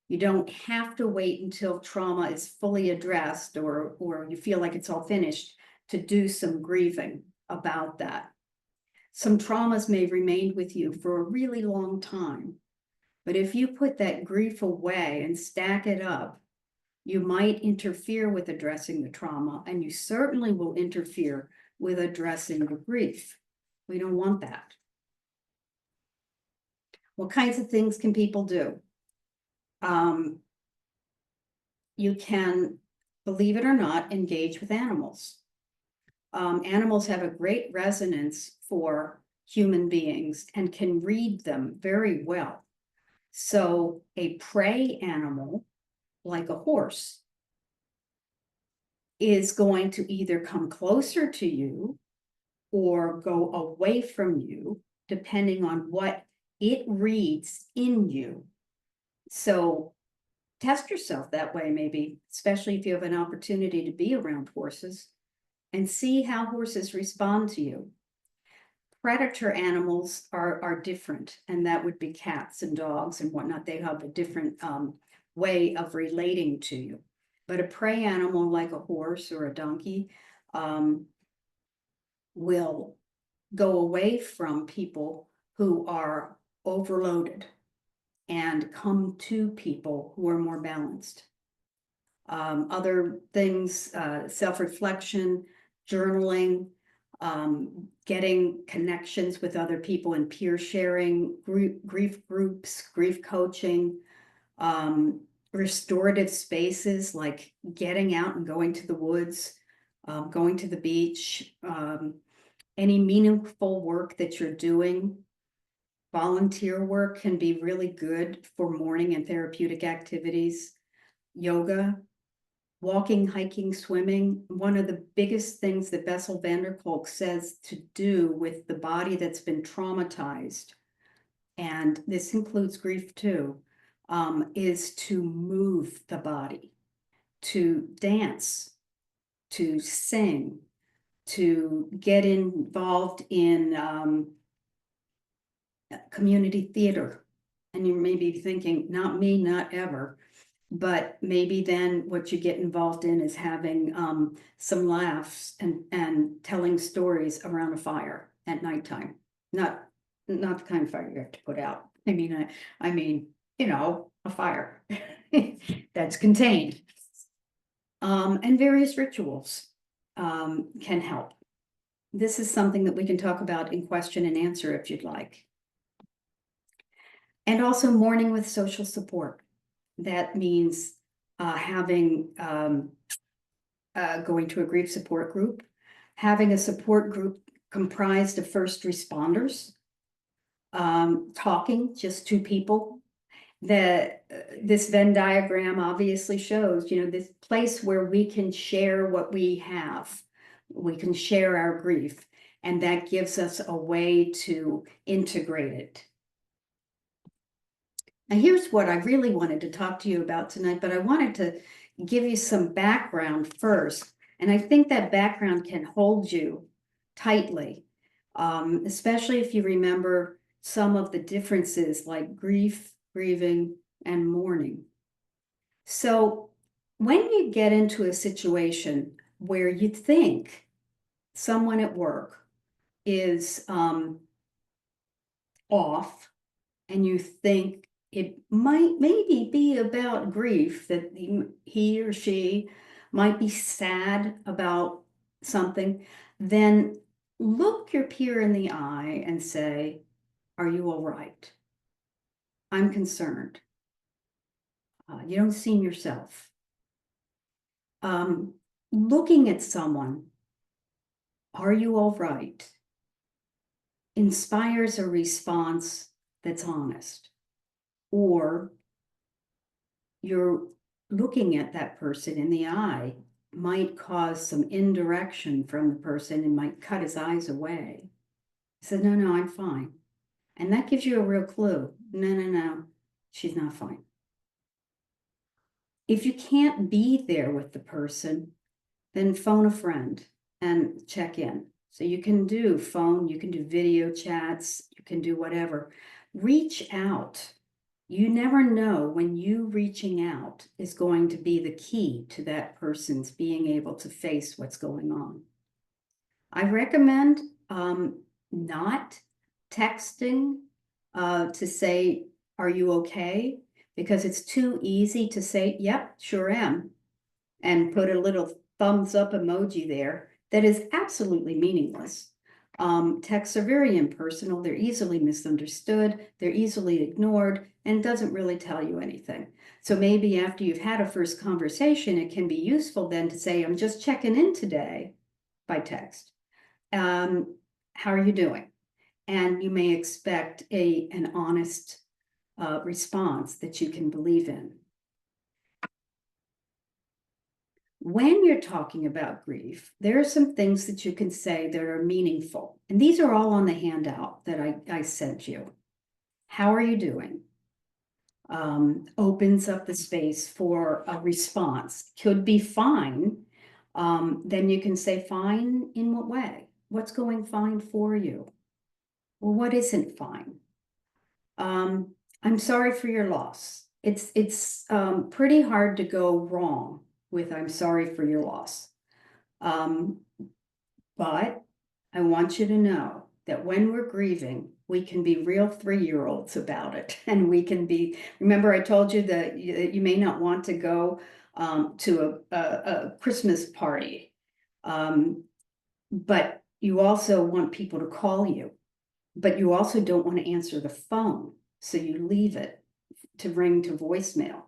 You don't have to wait until trauma is fully addressed, or you feel like it's all finished, to do some grieving about that. Some traumas may remain with you for a really long time, but if you put that grief away and stack it up, you might interfere with addressing the trauma, and you certainly will interfere with addressing the grief. We don't want that. What kinds of things can people do? You can, believe it or not, engage with animals. Animals have a great resonance for human beings and can read them very well. So a prey animal, like a horse, is going to either come closer to you or go away from you, depending on what it reads in you. So test yourself that way, maybe, especially if you have an opportunity to be around horses, and see how horses respond to you. Predator animals are different, and that would be cats and dogs and whatnot. They have a different way of relating to you. But a prey animal like a horse or a donkey will go away from people who are overloaded and come to people who are more balanced. Other things, self-reflection, journaling, getting connections with other people and peer sharing, grief groups, grief coaching, restorative spaces like getting out and going to the woods, going to the beach, any meaningful work that you're doing. Volunteer work can be really good for mourning and therapeutic activities. Yoga, walking, hiking, swimming. One of the biggest things that Bessel van der Kolk says to do with the body that's been traumatized, and this includes grief too, is to move the body, to dance, to sing, to get involved in community theater. And you may be thinking, not me, not ever. But maybe then what you get involved in is having some laughs and telling stories around a fire at nighttime. Not the kind of fire you have to put out. I mean, you know, a fire that's contained. And various rituals can help. This is something that we can talk about in question and answer if you'd like. And also mourning with social support. That means having going to a grief support group, having a support group comprised of first responders, talking, just two people. This Venn diagram obviously shows, you know, this place where we can share what we have. We can share our grief, and that gives us a way to integrate it. Now, here's what I really wanted to talk to you about tonight, but I wanted to give you some background first. And I think that background can hold you tightly, especially if you remember some of the differences like grief, grieving, and mourning. So when you get into a situation where you think someone at work is off, and you think it might maybe be about grief, that he or she might be sad about something, then look your peer in the eye and say, "Are you all right? I'm concerned. You don't seem yourself." Looking at someone, "Are you all right?" inspires a response that's honest. Or you're looking at that person in the eye might cause some indirection from the person and might cut his eyes away. He said, "No, I'm fine." And that gives you a real clue. No, she's not fine. If you can't be there with the person, then phone a friend and check in. So you can do phone, you can do video chats, you can do whatever. Reach out. You never know when you reaching out is going to be the key to that person's being able to face what's going on. I recommend not texting to say, "Are you okay?" Because it's too easy to say, "Yep, sure am," and put a little thumbs up emoji there that is absolutely meaningless. Texts are very impersonal. They're easily misunderstood. They're easily ignored, and doesn't really tell you anything. So maybe after you've had a first conversation, it can be useful then to say, "I'm just checking in today," by text. "How are you doing?" And you may expect an honest response that you can believe in. When you're talking about grief, there are some things that you can say that are meaningful. And these are all on the handout that I sent you. "How are you doing?" Opens up the space for a response. Could be fine. Then you can say, "Fine in what way? What's going fine for you?" Well, what isn't fine? "I'm sorry for your loss." It's pretty hard to go wrong with "I'm sorry for your loss." But I want you to know that when we're grieving, we can be real 3-year-olds about it. And we can be, remember I told you that you may not want to go to a Christmas party, but you also want people to call you, but you also don't want to answer the phone. So you leave it to ring to voicemail,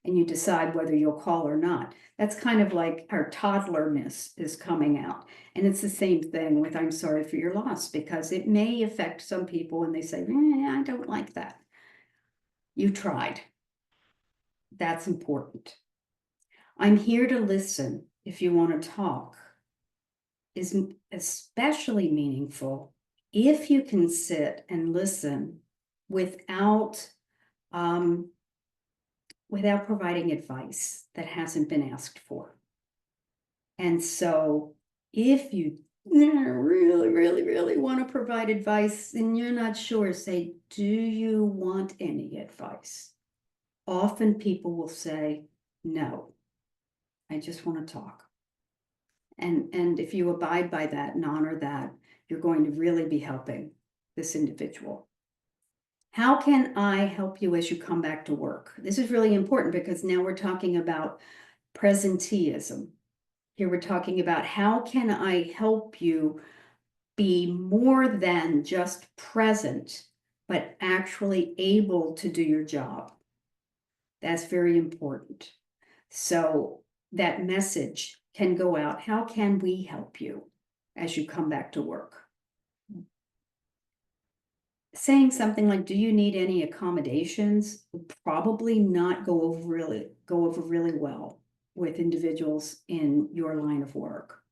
and you decide whether you'll call or not. That's kind of like our toddlerness is coming out. And it's the same thing with "I'm sorry for your loss," because it may affect some people and they say, "I don't like that." You tried. That's important. I'm here to listen if you want to talk is especially meaningful if you can sit and listen without without providing advice that hasn't been asked for. And so if you really want to provide advice and you're not sure, say, do you want any advice? Often people will say, no, I just want to talk. And if you abide by that and honor that, you're going to really be helping this individual. How can I help you as you come back to work? This is really important because now we're talking about presenteeism. Here we're talking about how can I help you be more than just present, but actually able to do your job. That's very important. So that message can go out. How can we help you as you come back to work? Saying something like, do you need any accommodations? Would probably not go over really well with individuals in your line of work.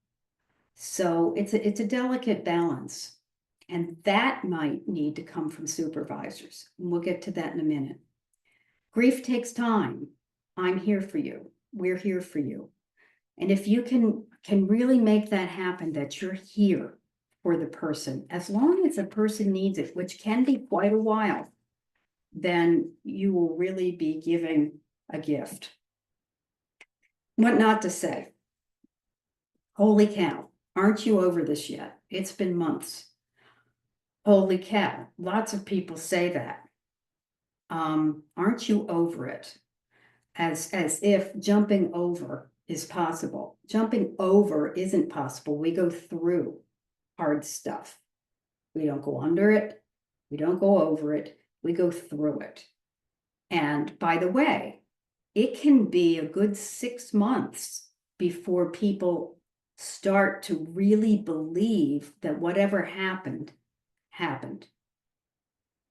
So it's a delicate balance, and that might need to come from supervisors. And we'll get to that in a minute. Grief takes time. I'm here for you. We're here for you. And if you can really make that happen, that you're here for the person, as long as the person needs it, which can be quite a while, then you will really be giving a gift. What not to say? Holy cow, aren't you over this yet? It's been months. Holy cow, lots of people say that. Aren't you over it? As if jumping over is possible. Jumping over isn't possible. We go through hard stuff. We don't go under it. We don't go over it. We go through it. And by the way, it can be a good 6 months before people start to really believe that whatever happened, happened.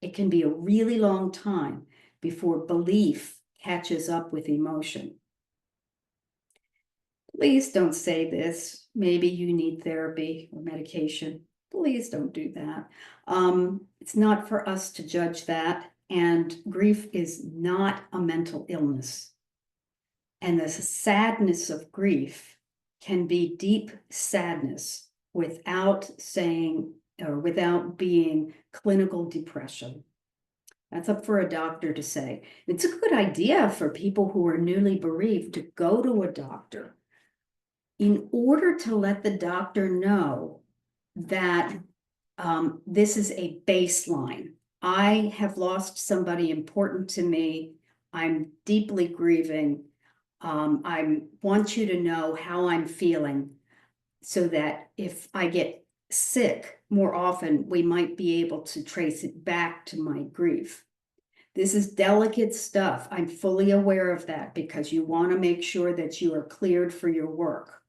It can be a really long time before belief catches up with emotion. Please don't say this. Maybe you need therapy or medication. Please don't do that. It's not for us to judge that. And grief is not a mental illness. And the sadness of grief can be deep sadness without saying or without being clinical depression. That's up for a doctor to say. It's a good idea for people who are newly bereaved to go to a doctor in order to let the doctor know that this is a baseline. I have lost somebody important to me. I'm deeply grieving. I want you to know how I'm feeling so that if I get sick more often, we might be able to trace it back to my grief. This is delicate stuff. I'm fully aware of that because you want to make sure that you are cleared for your work.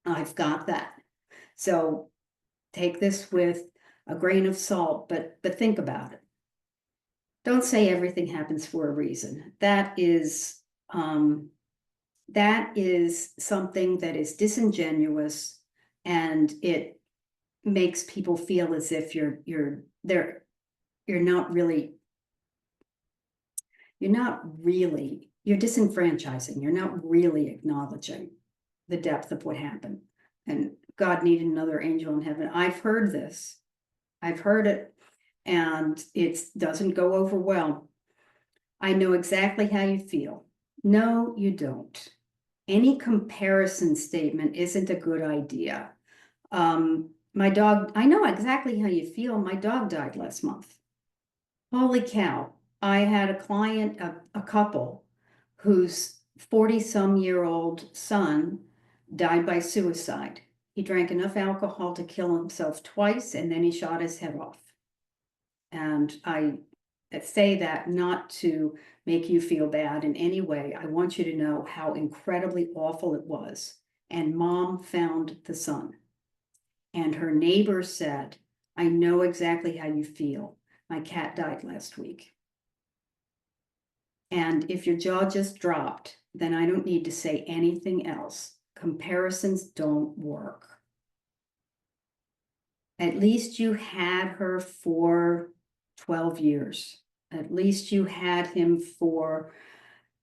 I've got that. So take this with a grain of salt, but think about it. Don't say everything happens for a reason. That is something that is disingenuous, and it makes people feel as if you're disenfranchising. You're not really acknowledging the depth of what happened. And God needed another angel in heaven. I've heard this. I've heard it, and it doesn't go over well. I know exactly how you feel. No, you don't. Any comparison statement isn't a good idea. My dog, I know exactly how you feel. My dog died last month. Holy cow. I had a client, a couple, whose 40-some-year-old son died by suicide. He drank enough alcohol to kill himself twice, and then he shot his head off. And I say that not to make you feel bad in any way. I want you to know how incredibly awful it was. And Mom found the son. And her neighbor said, I know exactly how you feel. My cat died last week. And if your jaw just dropped, then I don't need to say anything else. Comparisons don't work. At least you had her for 12 years. At least you had him for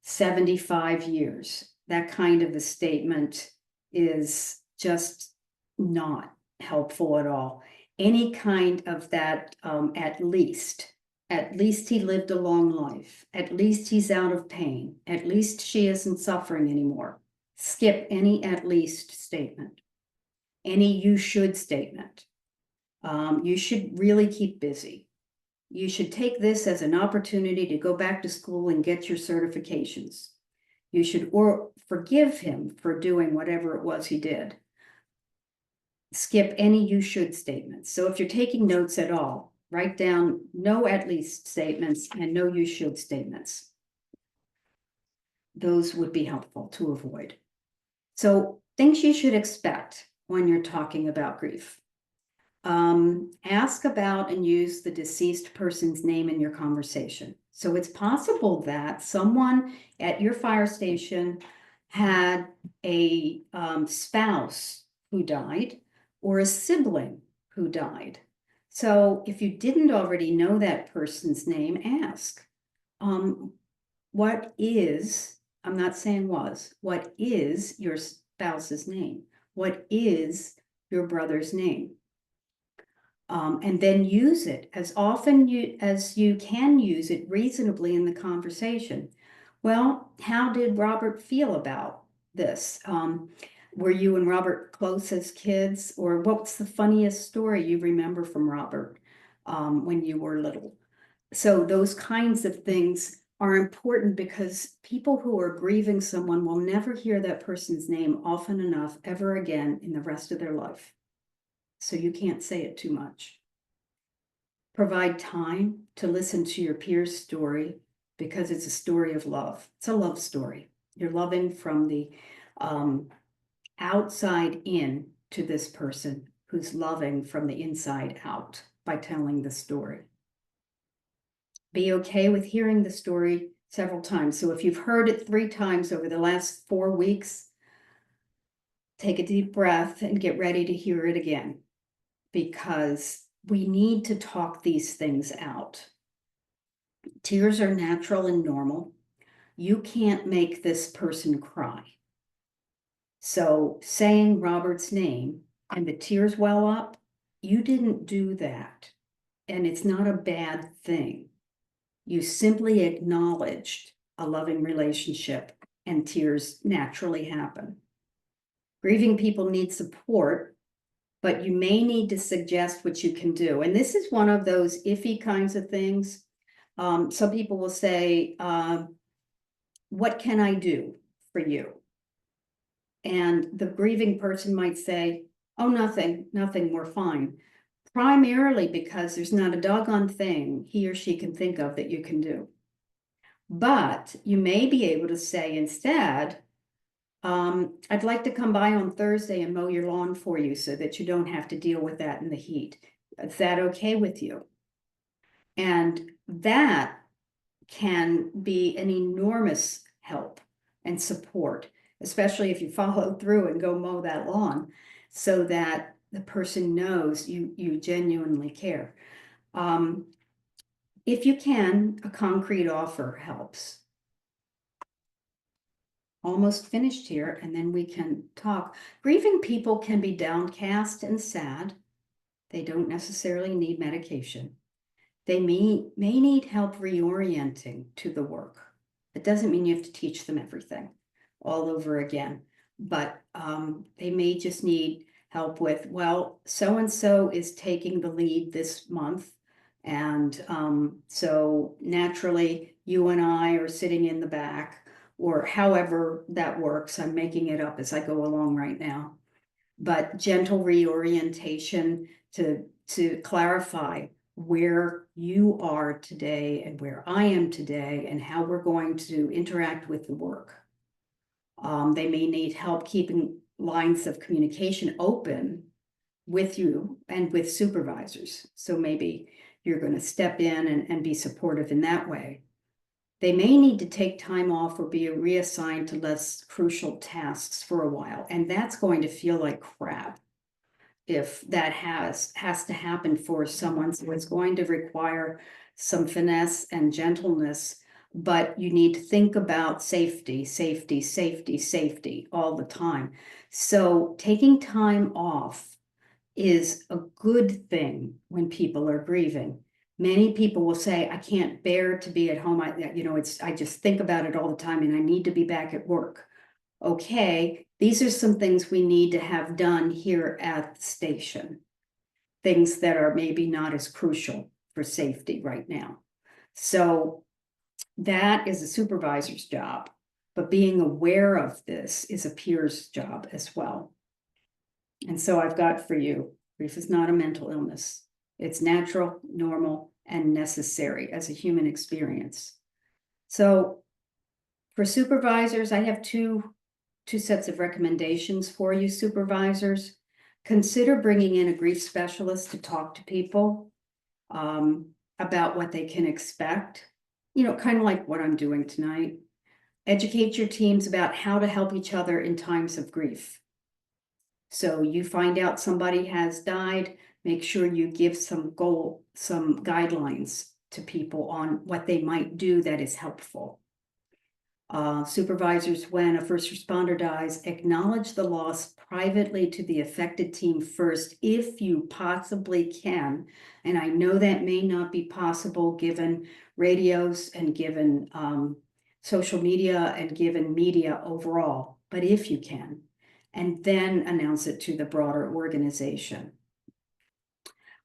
75 years. That kind of a statement is just not helpful at all. Any kind of that, at least he lived a long life. At least he's out of pain. At least she isn't suffering anymore. Skip any at least statement. Any you should statement. You should really keep busy. You should take this as an opportunity to go back to school and get your certifications. You should or forgive him for doing whatever it was he did. Skip any you should statements. So if you're taking notes at all, write down no at least statements and no you should statements. Those would be helpful to avoid. So things you should expect when you're talking about grief. Ask about and use the deceased person's name in your conversation. So it's possible that someone at your fire station had a spouse who died or a sibling who died. So if you didn't already know that person's name, ask, what is, I'm not saying was, what is your spouse's name? What is your brother's name? And then use it as often as you can use it reasonably in the conversation. Well, how did Robert feel about this? Were you and Robert close as kids? Or what's the funniest story you remember from Robert when you were little? So those kinds of things are important because people who are grieving someone will never hear that person's name often enough ever again in the rest of their life. So you can't say it too much. Provide time to listen to your peer's story because it's a story of love. It's a love story. You're loving from the outside in to this person who's loving from the inside out by telling the story. Be okay with hearing the story several times. So if you've heard it 3 times over the last 4 weeks, take a deep breath and get ready to hear it again, because we need to talk these things out. Tears are natural and normal. You can't make this person cry. So saying Robert's name and the tears well up, you didn't do that. And it's not a bad thing. You simply acknowledged a loving relationship and tears naturally happen. Grieving people need support, but you may need to suggest what you can do. And this is one of those iffy kinds of things. Some people will say, what can I do for you? And the grieving person might say, oh, nothing, we're fine. Primarily because there's not a doggone thing he or she can think of that you can do. But you may be able to say instead, I'd like to come by on Thursday and mow your lawn for you so that you don't have to deal with that in the heat. Is that okay with you? And that can be an enormous help and support, especially if you follow through and go mow that lawn so that the person knows you genuinely care. If you can, a concrete offer helps. Almost finished here, and then we can talk. Grieving people can be downcast and sad. They don't necessarily need medication. They may need help reorienting to the work. It doesn't mean you have to teach them everything all over again, but they may just need help with, well, so-and-so is taking the lead this month. And so naturally, you and I are sitting in the back, or however that works. I'm making it up as I go along right now. But gentle reorientation to clarify where you are today and where I am today and how we're going to interact with the work. They may need help keeping lines of communication open with you and with supervisors. So maybe you're going to step in and be supportive in that way. They may need to take time off or be reassigned to less crucial tasks for a while, and that's going to feel like crap if that has to happen for someone. So it's going to require some finesse and gentleness, but you need to think about safety, safety, safety, safety all the time. So taking time off is a good thing when people are grieving. Many people will say, I can't bear to be at home. I just think about it all the time and I need to be back at work. Okay, these are some things we need to have done here at the station. Things that are maybe not as crucial for safety right now. So that is a supervisor's job, but being aware of this is a peer's job as well. And so I've got for you, grief is not a mental illness. It's natural, normal, and necessary as a human experience. So for supervisors, I have two sets of recommendations for you, supervisors. Consider bringing in a grief specialist to talk to people about what they can expect. Kind of like what I'm doing tonight. Educate your teams about how to help each other in times of grief. So you find out somebody has died, make sure you give some guidelines to people on what they might do that is helpful. Supervisors, when a first responder dies, acknowledge the loss privately to the affected team first, if you possibly can. And I know that may not be possible given radios and given social media and given media overall, but if you can, and then announce it to the broader organization.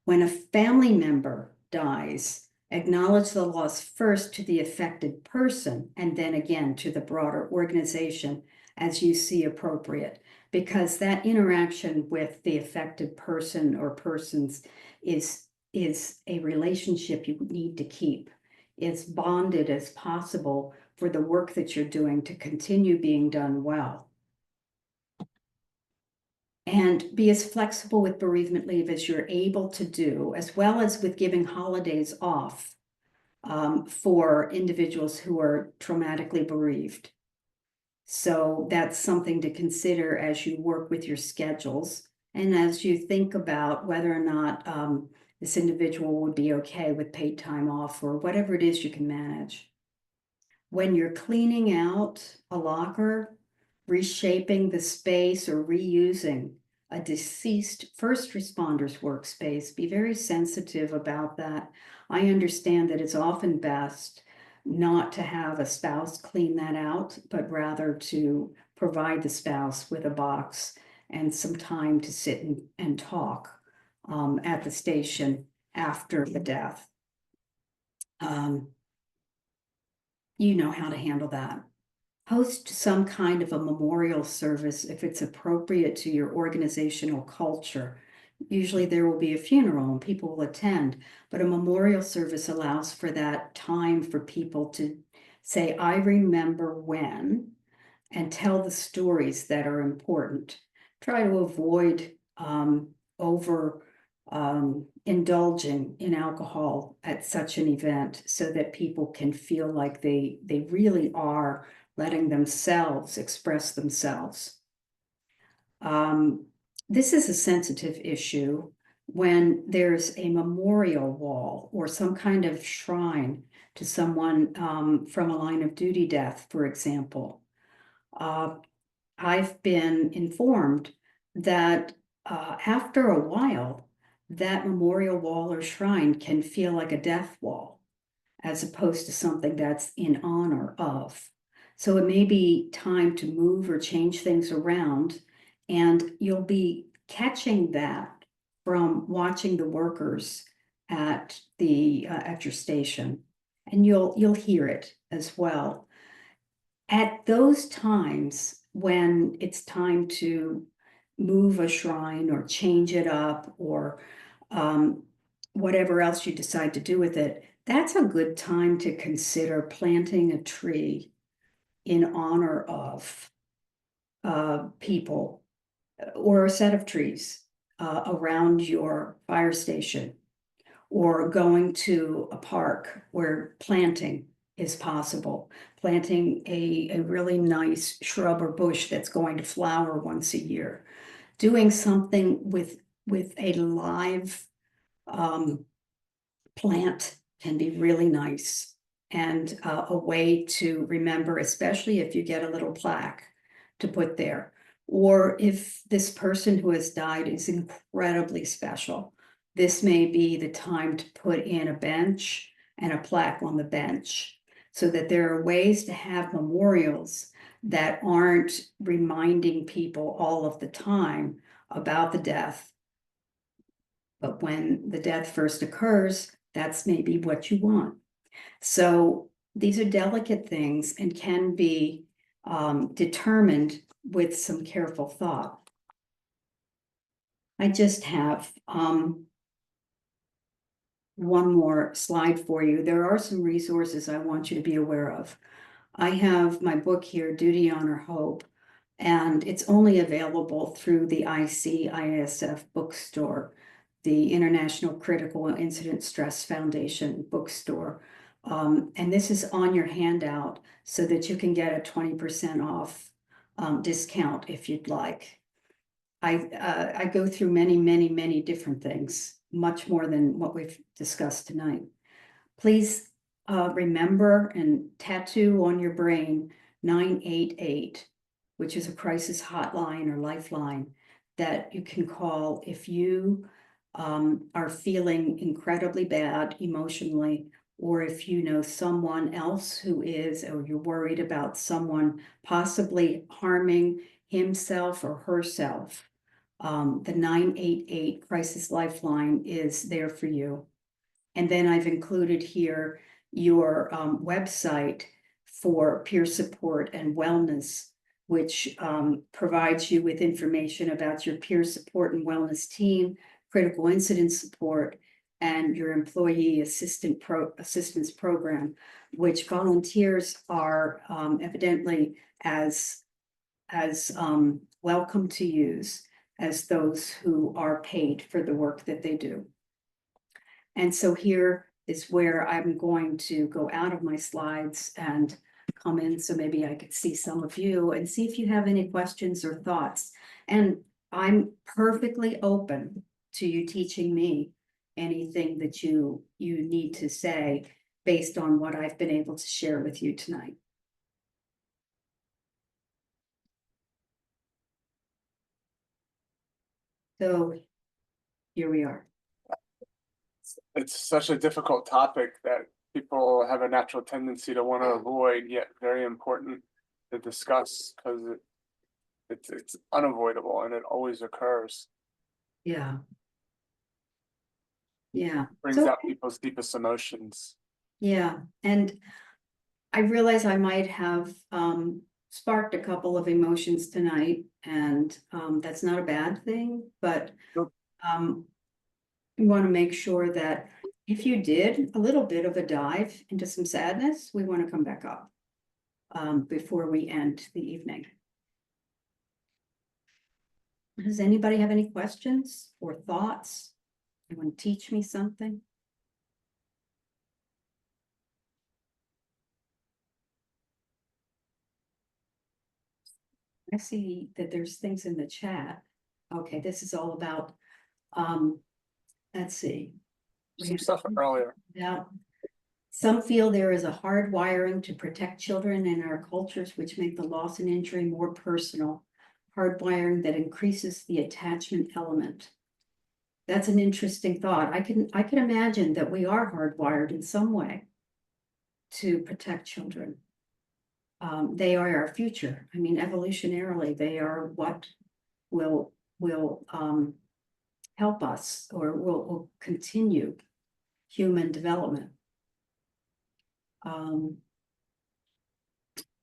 When a family member dies, acknowledge the loss first to the affected person and then again to the broader organization as you see appropriate, because that interaction with the affected person or persons is a relationship you need to keep. It's bonded as possible for the work that you're doing to continue being done well. And be as flexible with bereavement leave as you're able to do, as well as with giving holidays off for individuals who are traumatically bereaved. So that's something to consider as you work with your schedules and as you think about whether or not this individual would be okay with paid time off or whatever it is you can manage. When you're cleaning out a locker, reshaping the space or reusing a deceased first responder's workspace, be very sensitive about that. I understand that it's often best not to have a spouse clean that out, but rather to provide the spouse with a box and some time to sit and talk at the station after the death. You know how to handle that. Host some kind of a memorial service if it's appropriate to your organizational culture. Usually there will be a funeral and people will attend, but a memorial service allows for that time for people to say, I remember when, and tell the stories that are important. Try to avoid indulging in alcohol at such an event so that people can feel like they really are letting themselves express themselves. This is a sensitive issue when there's a memorial wall or some kind of shrine to someone from a line of duty death, for example. I've been informed that after a while, that memorial wall or shrine can feel like a death wall, as opposed to something that's in honor of. So it may be time to move or change things around, and you'll be catching that from watching the workers at your station, and you'll hear it as well. At those times when it's time to move a shrine or change it up or whatever else you decide to do with it, that's a good time to consider planting a tree in honor of people or a set of trees around your fire station, or going to a park where planting is possible. Planting a really nice shrub or bush that's going to flower once a year. Doing something with a live plant can be really nice, and a way to remember, especially if you get a little plaque to put there. Or if this person who has died is incredibly special, this may be the time to put in a bench and a plaque on the bench, so that there are ways to have memorials that aren't reminding people all of the time about the death. But when the death first occurs, that's maybe what you want. So these are delicate things and can be determined with some careful thought. I just have one more slide for you. There are some resources I want you to be aware of. I have my book here, Duty, Honor, Hope, and it's only available through the ICISF bookstore, the International Critical Incident Stress Foundation bookstore. And this is on your handout so that you can get a 20% off discount if you'd like. I go through many different things, much more than what we've discussed tonight. Please remember and tattoo on your brain 988, which is a crisis hotline or lifeline that you can call if you are feeling incredibly bad emotionally, or if you know someone else who is, or you're worried about someone possibly harming himself or herself. The 988 crisis lifeline is there for you. And then I've included here your website for peer support and wellness, which provides you with information about your peer support and wellness team, critical incident support, and your employee assistance program, which volunteers are evidently as welcome to use as those who are paid for the work that they do. And so here is where I'm going to go out of my slides and come in, so maybe I could see some of you and see if you have any questions or thoughts. And I'm perfectly open to you teaching me anything that you need to say based on what I've been able to share with you tonight. So here we are. It's such a difficult topic that people have a natural tendency to want to avoid, yet very important to discuss because it's unavoidable and it always occurs. Yeah. Yeah. Brings So- out people's deepest emotions. Yeah, and I realize I might have sparked a couple of emotions tonight, and that's not a bad thing, but Nope. we want to make sure that if you did a little bit of a dive into some sadness, we want to come back up before we end the evening. Does anybody have any questions or thoughts? You want to teach me something? I see that there's things in the chat. Okay, this is all about, let's see. Some stuff earlier. Yeah. Some feel there is a hard wiring to protect children in our cultures, which make the loss and injury more personal. Hard wiring that increases the attachment element. That's an interesting thought. I can imagine that we are hardwired in some way to protect children. They are our future. I mean, evolutionarily, they are what will help us, or will continue human development.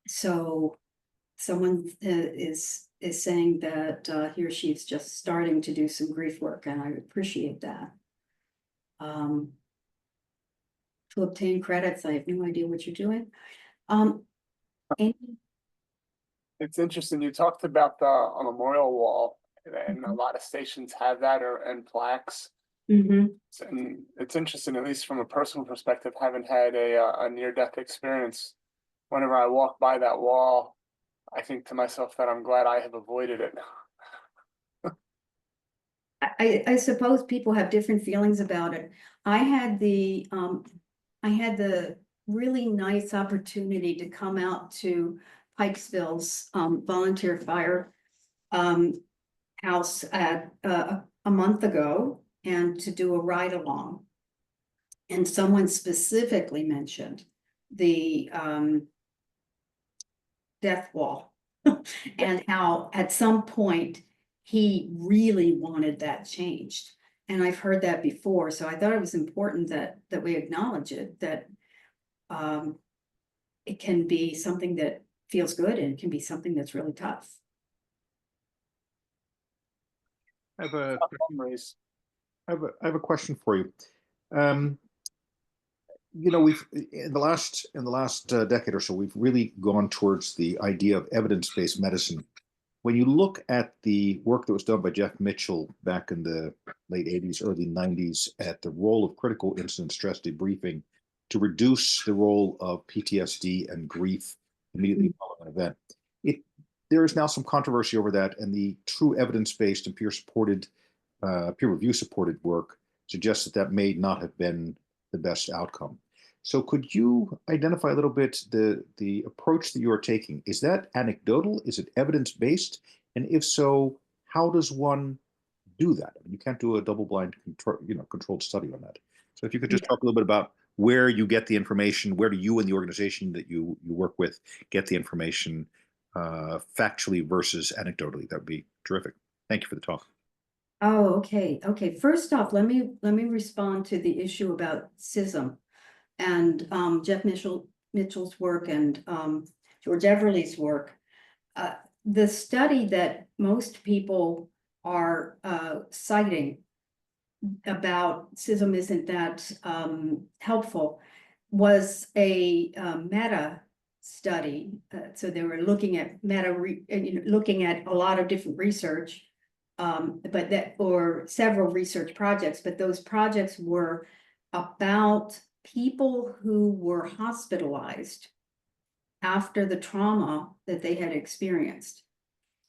So someone is saying that he or she is just starting to do some grief work, and I appreciate that. To obtain credits, I have no idea what you're doing. It's interesting. You talked about the memorial wall, and a lot of stations have that and plaques. Mhm. And it's interesting, at least from a personal perspective, having had a near-death experience. Whenever I walk by that wall, I think to myself that I'm glad I have avoided it. I suppose people have different feelings about it. I had the really nice opportunity to come out to Pikesville's volunteer fire house at a month ago and to do a ride along. And someone specifically mentioned the death wall and how at some point he really wanted that changed. And I've heard that before, so I thought it was important that we acknowledge it, that it can be something that feels good and it can be something that's really tough. I have a Memories. I have a question for you. You know, we've in the last decade or so, we've really gone towards the idea of evidence-based medicine. When you look at the work that was done by Jeff Mitchell back in the late 80s, early 90s, at the role of critical incident stress debriefing to reduce the role of PTSD and grief immediately following an event, there is now some controversy over that, and the true evidence-based and peer review supported work suggests that that may not have been the best outcome. So could you identify a little bit the approach that you are taking? Is that anecdotal? Is it evidence-based? And if so, how does one do that? I mean, you can't do a double-blind controlled study on that. So if you could just talk a little bit about where you get the information, where do you and the organization that you work with get the information factually versus anecdotally, that would be terrific. Thank you for the talk. Oh, okay. Okay. First off, let me respond to the issue about CISM and Jeff Mitchell's work and George Everly's work. The study that most people are citing about CISM isn't that helpful was a meta study. So they were looking at looking at a lot of different research, or several research projects, but those projects were about people who were hospitalized after the trauma that they had experienced.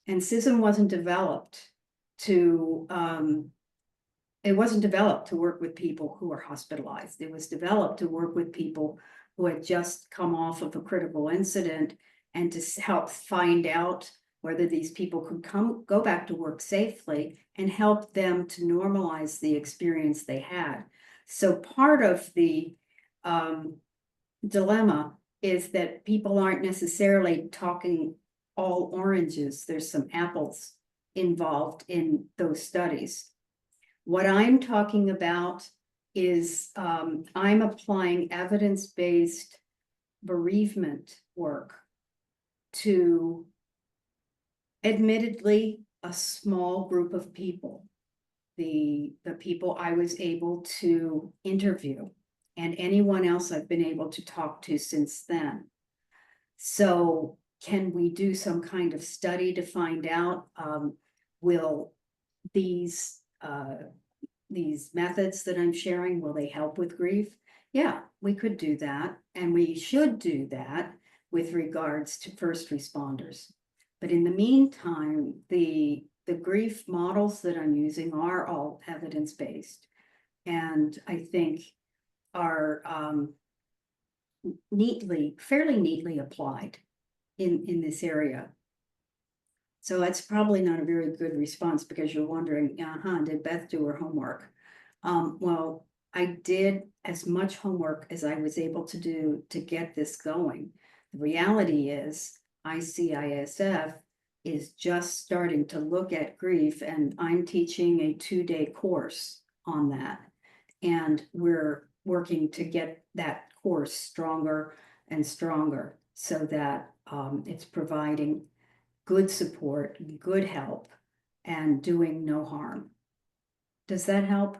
And CISM wasn't developed to work with people who were hospitalized. It was developed to work with people who had just come off of a critical incident and to help find out whether these people could go back to work safely and help them to normalize the experience they had. So part of the dilemma is that people aren't necessarily talking all oranges. There's some apples involved in those studies. What I'm talking about is I'm applying evidence-based bereavement work to admittedly a small group of people, the people I was able to interview and anyone else I've been able to talk to since then. So can we do some kind of study to find out, will these methods that I'm sharing, will they help with grief? Yeah, we could do that. And we should do that with regards to first responders. But in the meantime, the grief models that I'm using are all evidence-based, and I think are fairly neatly applied in this area. So that's probably not a very good response because you're wondering, did Beth do her homework? Well, I did as much homework as I was able to do to get this going. The reality is ICISF is just starting to look at grief, and I'm teaching a 2-day course on that. And we're working to get that course stronger and stronger so that it's providing good support, good help, and doing no harm. Does that help?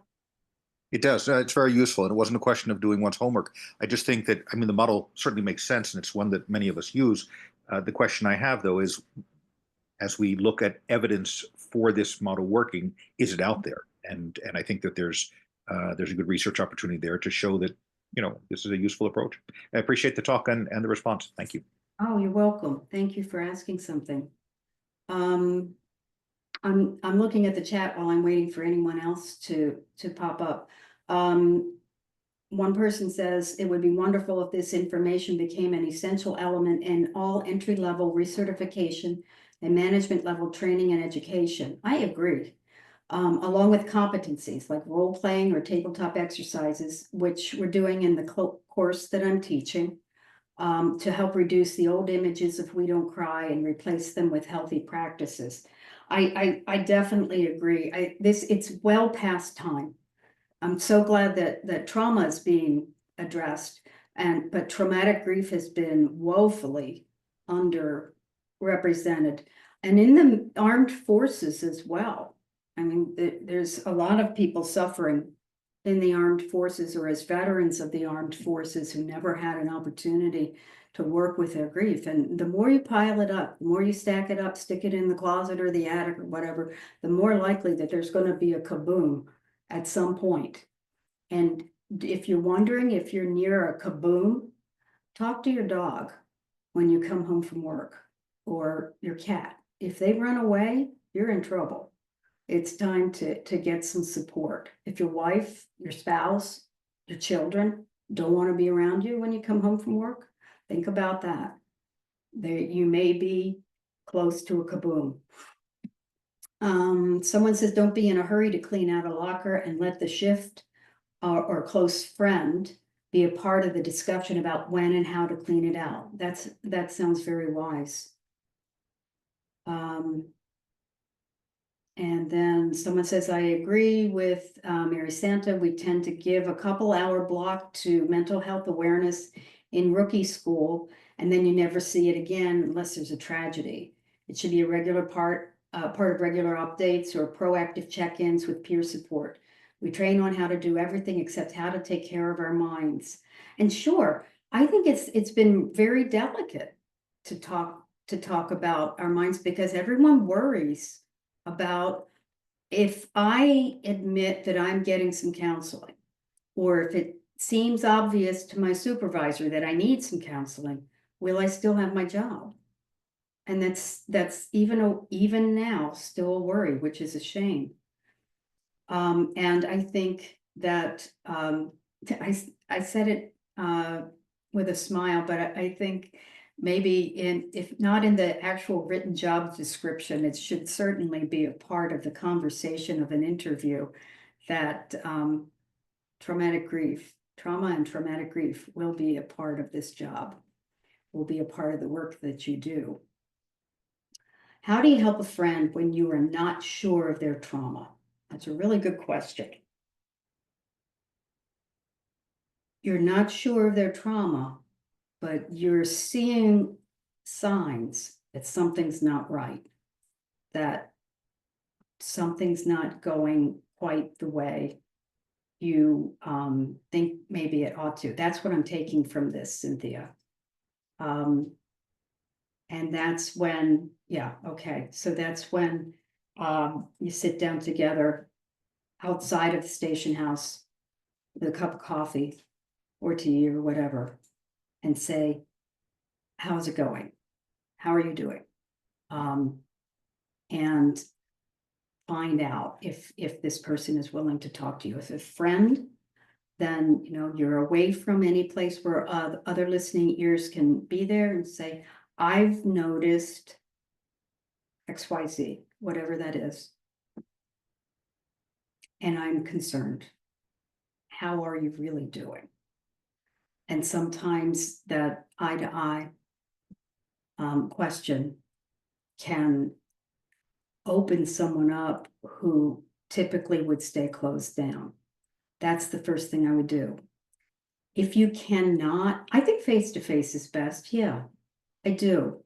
It does. It's very useful. And it wasn't a question of doing one's homework. I just think that, I mean, the model certainly makes sense, and it's one that many of us use. The question I have, though, is as we look at evidence for this model working, is it out there? And I think that there's there's a good research opportunity there to show that, this is a useful approach. I appreciate the talk and the response. Thank you. Oh, you're welcome. Thank you for asking something. I'm looking at the chat while I'm waiting for anyone else to pop up. One person says it would be wonderful if this information became an essential element in all entry-level recertification and management level training and education. I agree. Along with competencies like role-playing or tabletop exercises, which we're doing in the course that I'm teaching, to help reduce the old images of we don't cry and replace them with healthy practices. I definitely agree. It's well past time. I'm so glad that trauma is being addressed, but traumatic grief has been woefully underrepresented, and in the armed forces as well. I mean, there's a lot of people suffering in the armed forces or as veterans of the armed forces who never had an opportunity to work with their grief. And the more you pile it up, the more you stack it up, stick it in the closet or the attic or whatever, the more likely that there's going to be a kaboom at some point. And if you're wondering if you're near a kaboom, talk to your dog when you come home from work, or your cat. If they run away, you're in trouble. It's time to get some support. If your wife, your spouse, your children don't want to be around you when you come home from work, think about that. You may be close to a kaboom. Someone says, don't be in a hurry to clean out a locker and let the shift or close friend be a part of the discussion about when and how to clean it out. That sounds very wise. And then someone says, I agree with Mary Santa. We tend to give a couple-hour block to mental health awareness in rookie school, and then you never see it again unless there's a tragedy. It should be a regular part of regular updates or proactive check-ins with peer support. We train on how to do everything except how to take care of our minds. And sure, I think it's been very delicate to talk about our minds, because everyone worries about if I admit that I'm getting some counseling, or if it seems obvious to my supervisor that I need some counseling, will I still have my job? And that's even now still a worry, which is a shame. And I think that I said it with a smile, but I think maybe if not in the actual written job description, it should certainly be a part of the conversation of an interview that trauma and traumatic grief will be a part of this job, will be a part of the work that you do. How do you help a friend when you are not sure of their trauma? That's a really good question. You're not sure of their trauma, but you're seeing signs that something's not right, that something's not going quite the way you think maybe it ought to. That's what I'm taking from this, Cynthia. And that's when, yeah, okay. So that's when you sit down together outside of the station house with a cup of coffee or tea or whatever, and say, how's it going? How are you doing? And find out if this person is willing to talk to you. If a friend, then you're away from any place where other listening ears can be there, and say, I've noticed XYZ, whatever that is, and I'm concerned. How are you really doing? And sometimes that eye-to-eye question can open someone up who typically would stay closed down. That's the first thing I would do. If you cannot, I think face-to-face is best. Yeah, I do.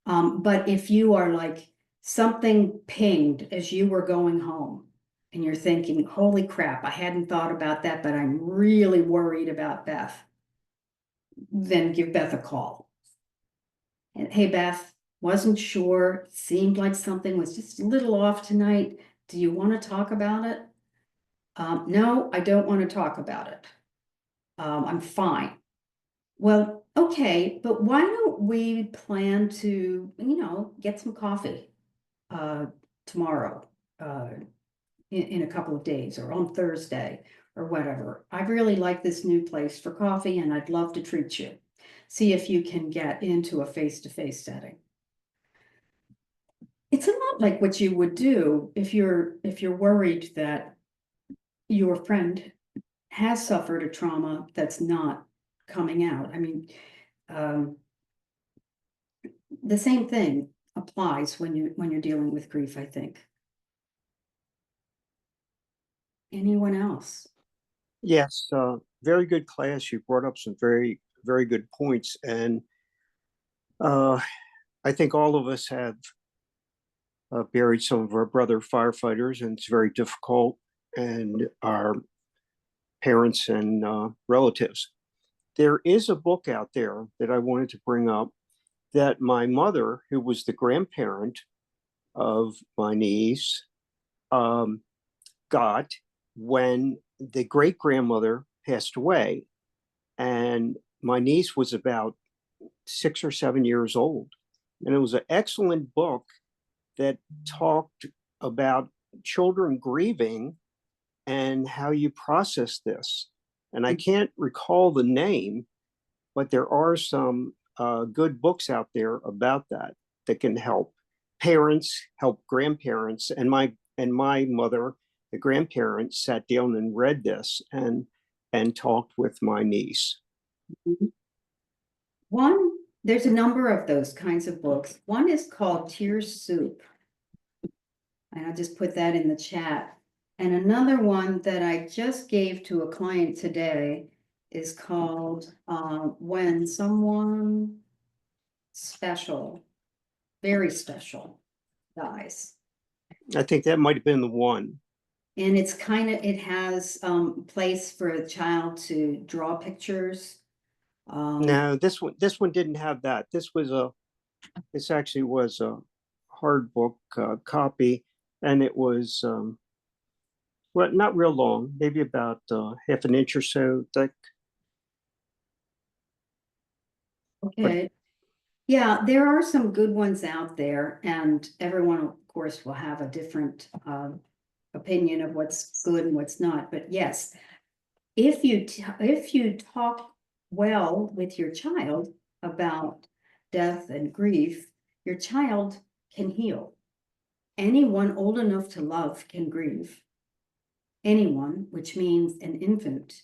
But if you are like, something pinged as you were going home and you're thinking, holy crap, I hadn't thought about that, but I'm really worried about Beth, then give Beth a call. And hey, Beth, wasn't sure, seemed like something was just a little off tonight. Do you want to talk about it? No, I don't want to talk about it. I'm fine. Well, okay, but why don't we plan to, get some coffee tomorrow, in a couple of days or on Thursday or whatever. I really like this new place for coffee and I'd love to treat you. See if you can get into a face-to-face setting. It's a lot like what you would do if you're worried that your friend has suffered a trauma that's not coming out. I mean, the same thing applies when you're dealing with grief, I think. Anyone else? Yes, very good class. You brought up some very, very good points. And I think all of us have buried some of our brother firefighters, and it's very difficult, and our parents and relatives. There is a book out there that I wanted to bring up that my mother, who was the grandparent of my niece, got when the great grandmother passed away. And my niece was about 6 or 7 years old. And it was an excellent book that talked about children grieving and how you process this. And I can't recall the name, but there are some good books out there about that can help parents, help grandparents. And my mother, the grandparents, sat down and read this and talked with my niece. There's a number of those kinds of books. One is called Tears Soup. And I'll just put that in the chat. And another one that I just gave to a client today is called When Someone Special, Very Special, Dies. I think that might have been the one. And it's it has place for a child to draw pictures. No, this one didn't have that. This actually was a hard book copy, and it was well, not real long, maybe about half an inch or so thick. Okay. Yeah, there are some good ones out there, and everyone, of course, will have a different opinion of what's good and what's not. But yes, if you talk well with your child about death and grief, your child can heal. Anyone old enough to love can grieve. Anyone, which means an infant,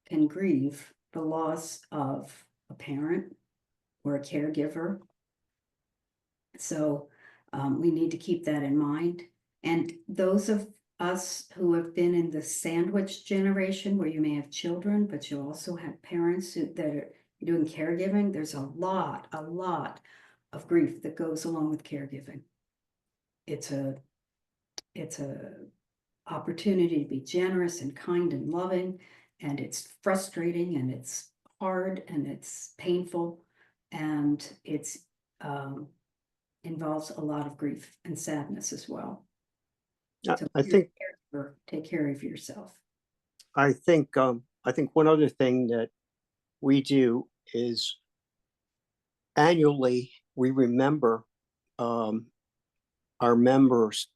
can grieve the loss of a parent or a caregiver. So we need to keep that in mind. And those of us who have been in the sandwich generation, where you may have children, but you also have parents that are doing caregiving, there's a lot of grief that goes along with caregiving. It's a opportunity to be generous and kind and loving, and it's frustrating and it's hard and it's painful, and it's involves a lot of grief and sadness as well. So I think take care of yourself. I think one other thing that we do is annually we remember our members,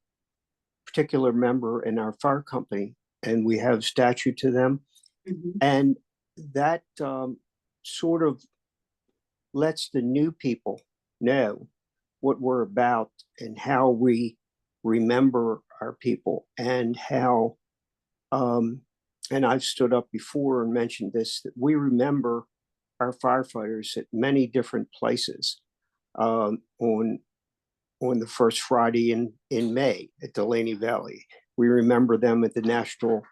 particular member in our fire company, and we have statue to them. Mm-hmm. And that sort of lets the new people know what we're about and how we remember our people, and how and I've stood up before and mentioned this, that we remember our firefighters at many different places on the first Friday in May at Delaney Valley. We remember them at the National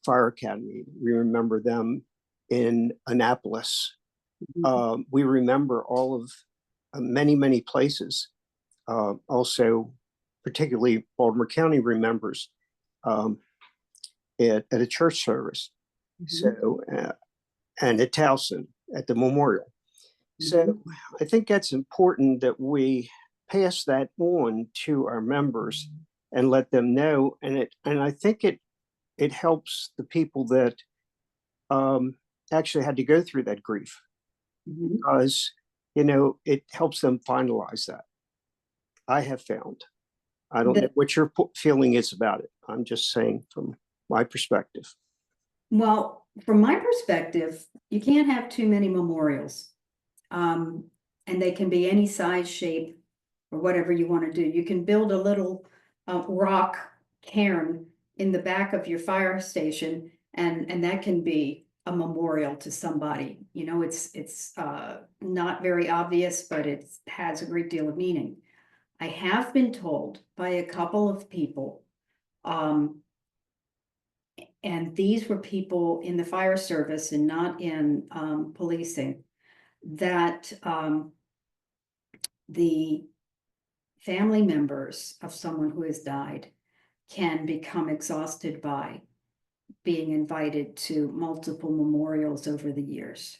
Fire Academy. We remember them in Annapolis. Mm-hmm. We remember all of many places. Also, particularly Baltimore County remembers at a church service. Mm-hmm. So, and at Towson at the memorial. Mm-hmm. So I think that's important that we pass that on to our members and let them know. And I think it it helps the people that actually had to go through that grief, Mhm. because, it helps them finalize that. I have found. I don't know what your feeling is about it. I'm just saying from my perspective. Well, from my perspective, you can't have too many memorials. And they can be any size, shape, or whatever you want to do. You can build a little rock cairn in the back of your fire station, and that can be a memorial to somebody. It's not very obvious, but it has a great deal of meaning. I have been told by a couple of people, and these were people in the fire service and not in policing, that the family members of someone who has died can become exhausted by being invited to multiple memorials over the years.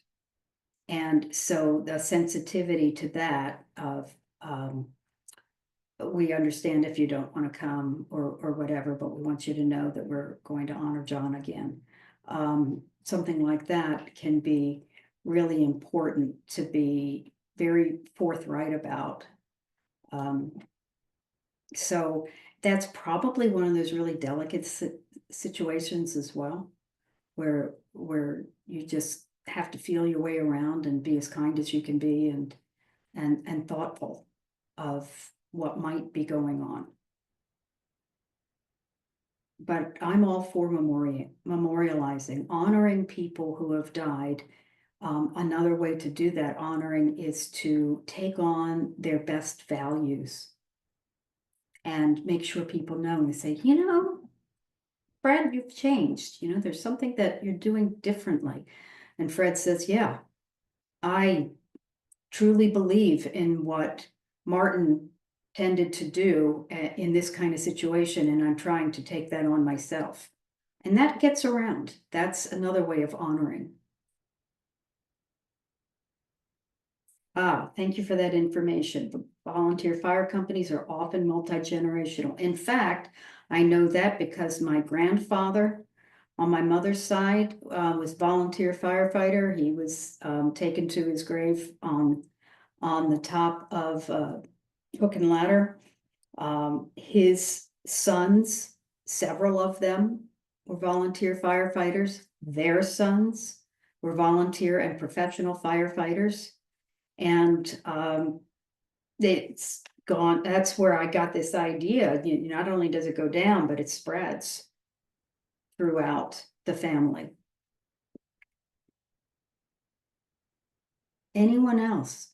And so the sensitivity to that of, we understand if you don't want to come or whatever, but we want you to know that we're going to honor John again. Something like that can be really important to be very forthright about. So that's probably one of those really delicate situations as well, where you just have to feel your way around and be as kind as you can be and thoughtful of what might be going on. But I'm all for memorializing, honoring people who have died. Another way to do that honoring is to take on their best values and make sure people know and say, Fred, you've changed. There's something that you're doing differently. And Fred says, yeah, I truly believe in what Martin tended to do in this kind of situation, and I'm trying to take that on myself. And that gets around. That's another way of honoring. Thank you for that information. The volunteer fire companies are often multi-generational. In fact, I know that because my grandfather on my mother's side was volunteer firefighter. He was taken to his grave on the top of hook and ladder. His sons, several of them were volunteer firefighters. Their sons were volunteer and professional firefighters. And it's gone. That's where I got this idea. Not only does it go down, but it spreads throughout the family. Anyone else?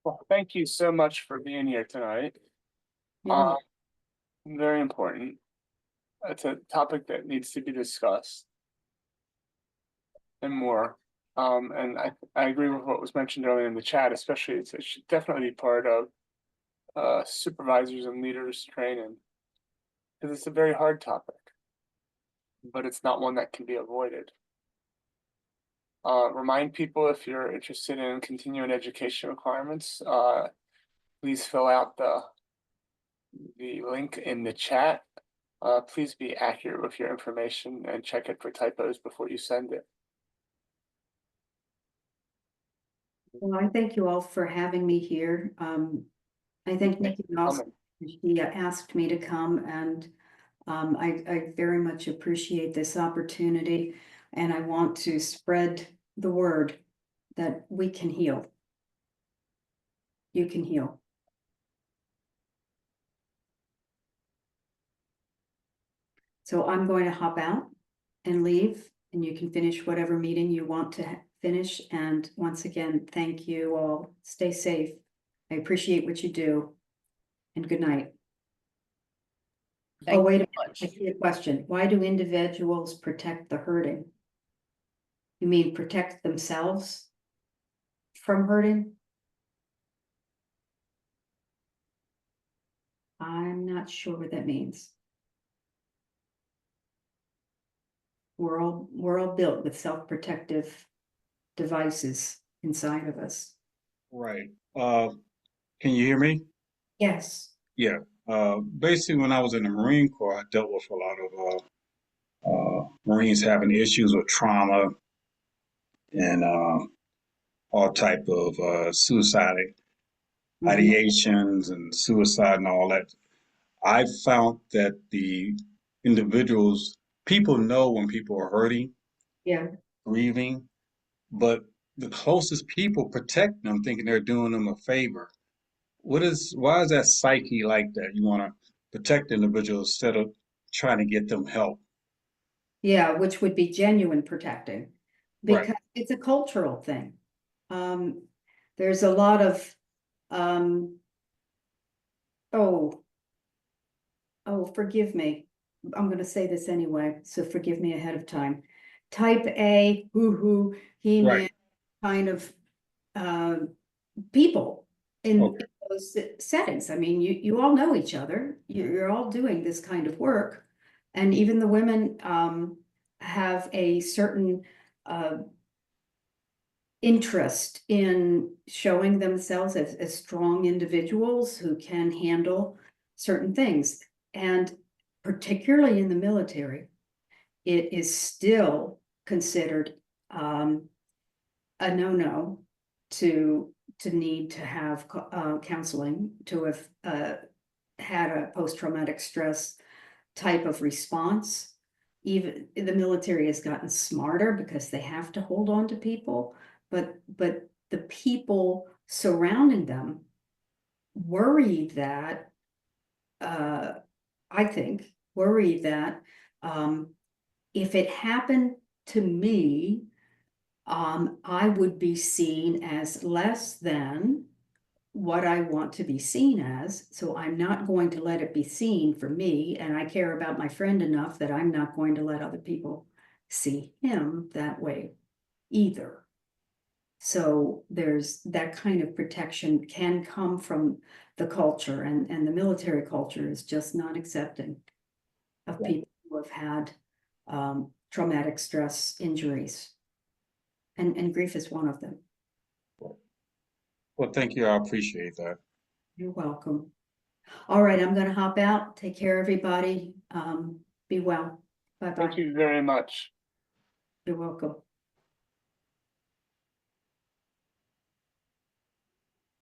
Well, thank you so much for being here tonight. Yeah. Very important. It's a topic that needs to be discussed and more. And I agree with what was mentioned earlier in the chat, especially it should definitely be part of supervisors and leaders training, because it's a very hard topic, but it's not one that can be avoided. Remind people, if you're interested in continuing education requirements, please fill out the link in the chat. Please be accurate with your information and check it for typos before you send it. Well, I thank you all for having me here. I thank Nikki also. She asked me to come, and I very much appreciate this opportunity, and I want to spread the word that we can heal. You can heal. So I'm going to hop out and leave, and you can finish whatever meeting you want to finish. And once again, thank you all. Stay safe. I appreciate what you do, and good night. Oh, wait a minute. I see a question. Why do individuals protect the hurting? You mean protect themselves from hurting? I'm not sure what that means. We're all built with self-protective devices inside of us. Right. Can you hear me? Yes. Yeah. Basically, when I was in the Marine Corps, I dealt with a lot of Marines having issues with trauma and all type of suicide ideations and suicide and all that. I found that the people know when people are hurting, Yeah. grieving, but the closest people protect them, thinking they're doing them a favor. Why is that psyche like that? You want to protect the individual instead of trying to get them help. Yeah, which would be genuine protecting, Right. because it's a cultural thing. There's a lot of, oh, forgive me. I'm gonna say this anyway, so forgive me ahead of time. Type A, hoo-hoo, he-man Right. kind of people in Okay. those settings. I mean, you all know each other. You're all doing this kind of work. And even the women have a certain interest in showing themselves as strong individuals who can handle certain things. And particularly in the military, it is still considered a no-no to need to have counseling, to have had a post-traumatic stress type of response. Even the military has gotten smarter because they have to hold on to people, but the people surrounding them worry that I think worry that if it happened to me, I would be seen as less than what I want to be seen as. So I'm not going to let it be seen for me. And I care about my friend enough that I'm not going to let other people see him that way either. So there's that kind of protection can come from the culture, and the military culture is just not accepting of people who have had traumatic stress injuries. And grief is one of them. Well, thank you. I appreciate that. You're welcome. All right, I'm gonna hop out. Take care, everybody. Be well. Bye-bye. Thank you very much. You're welcome.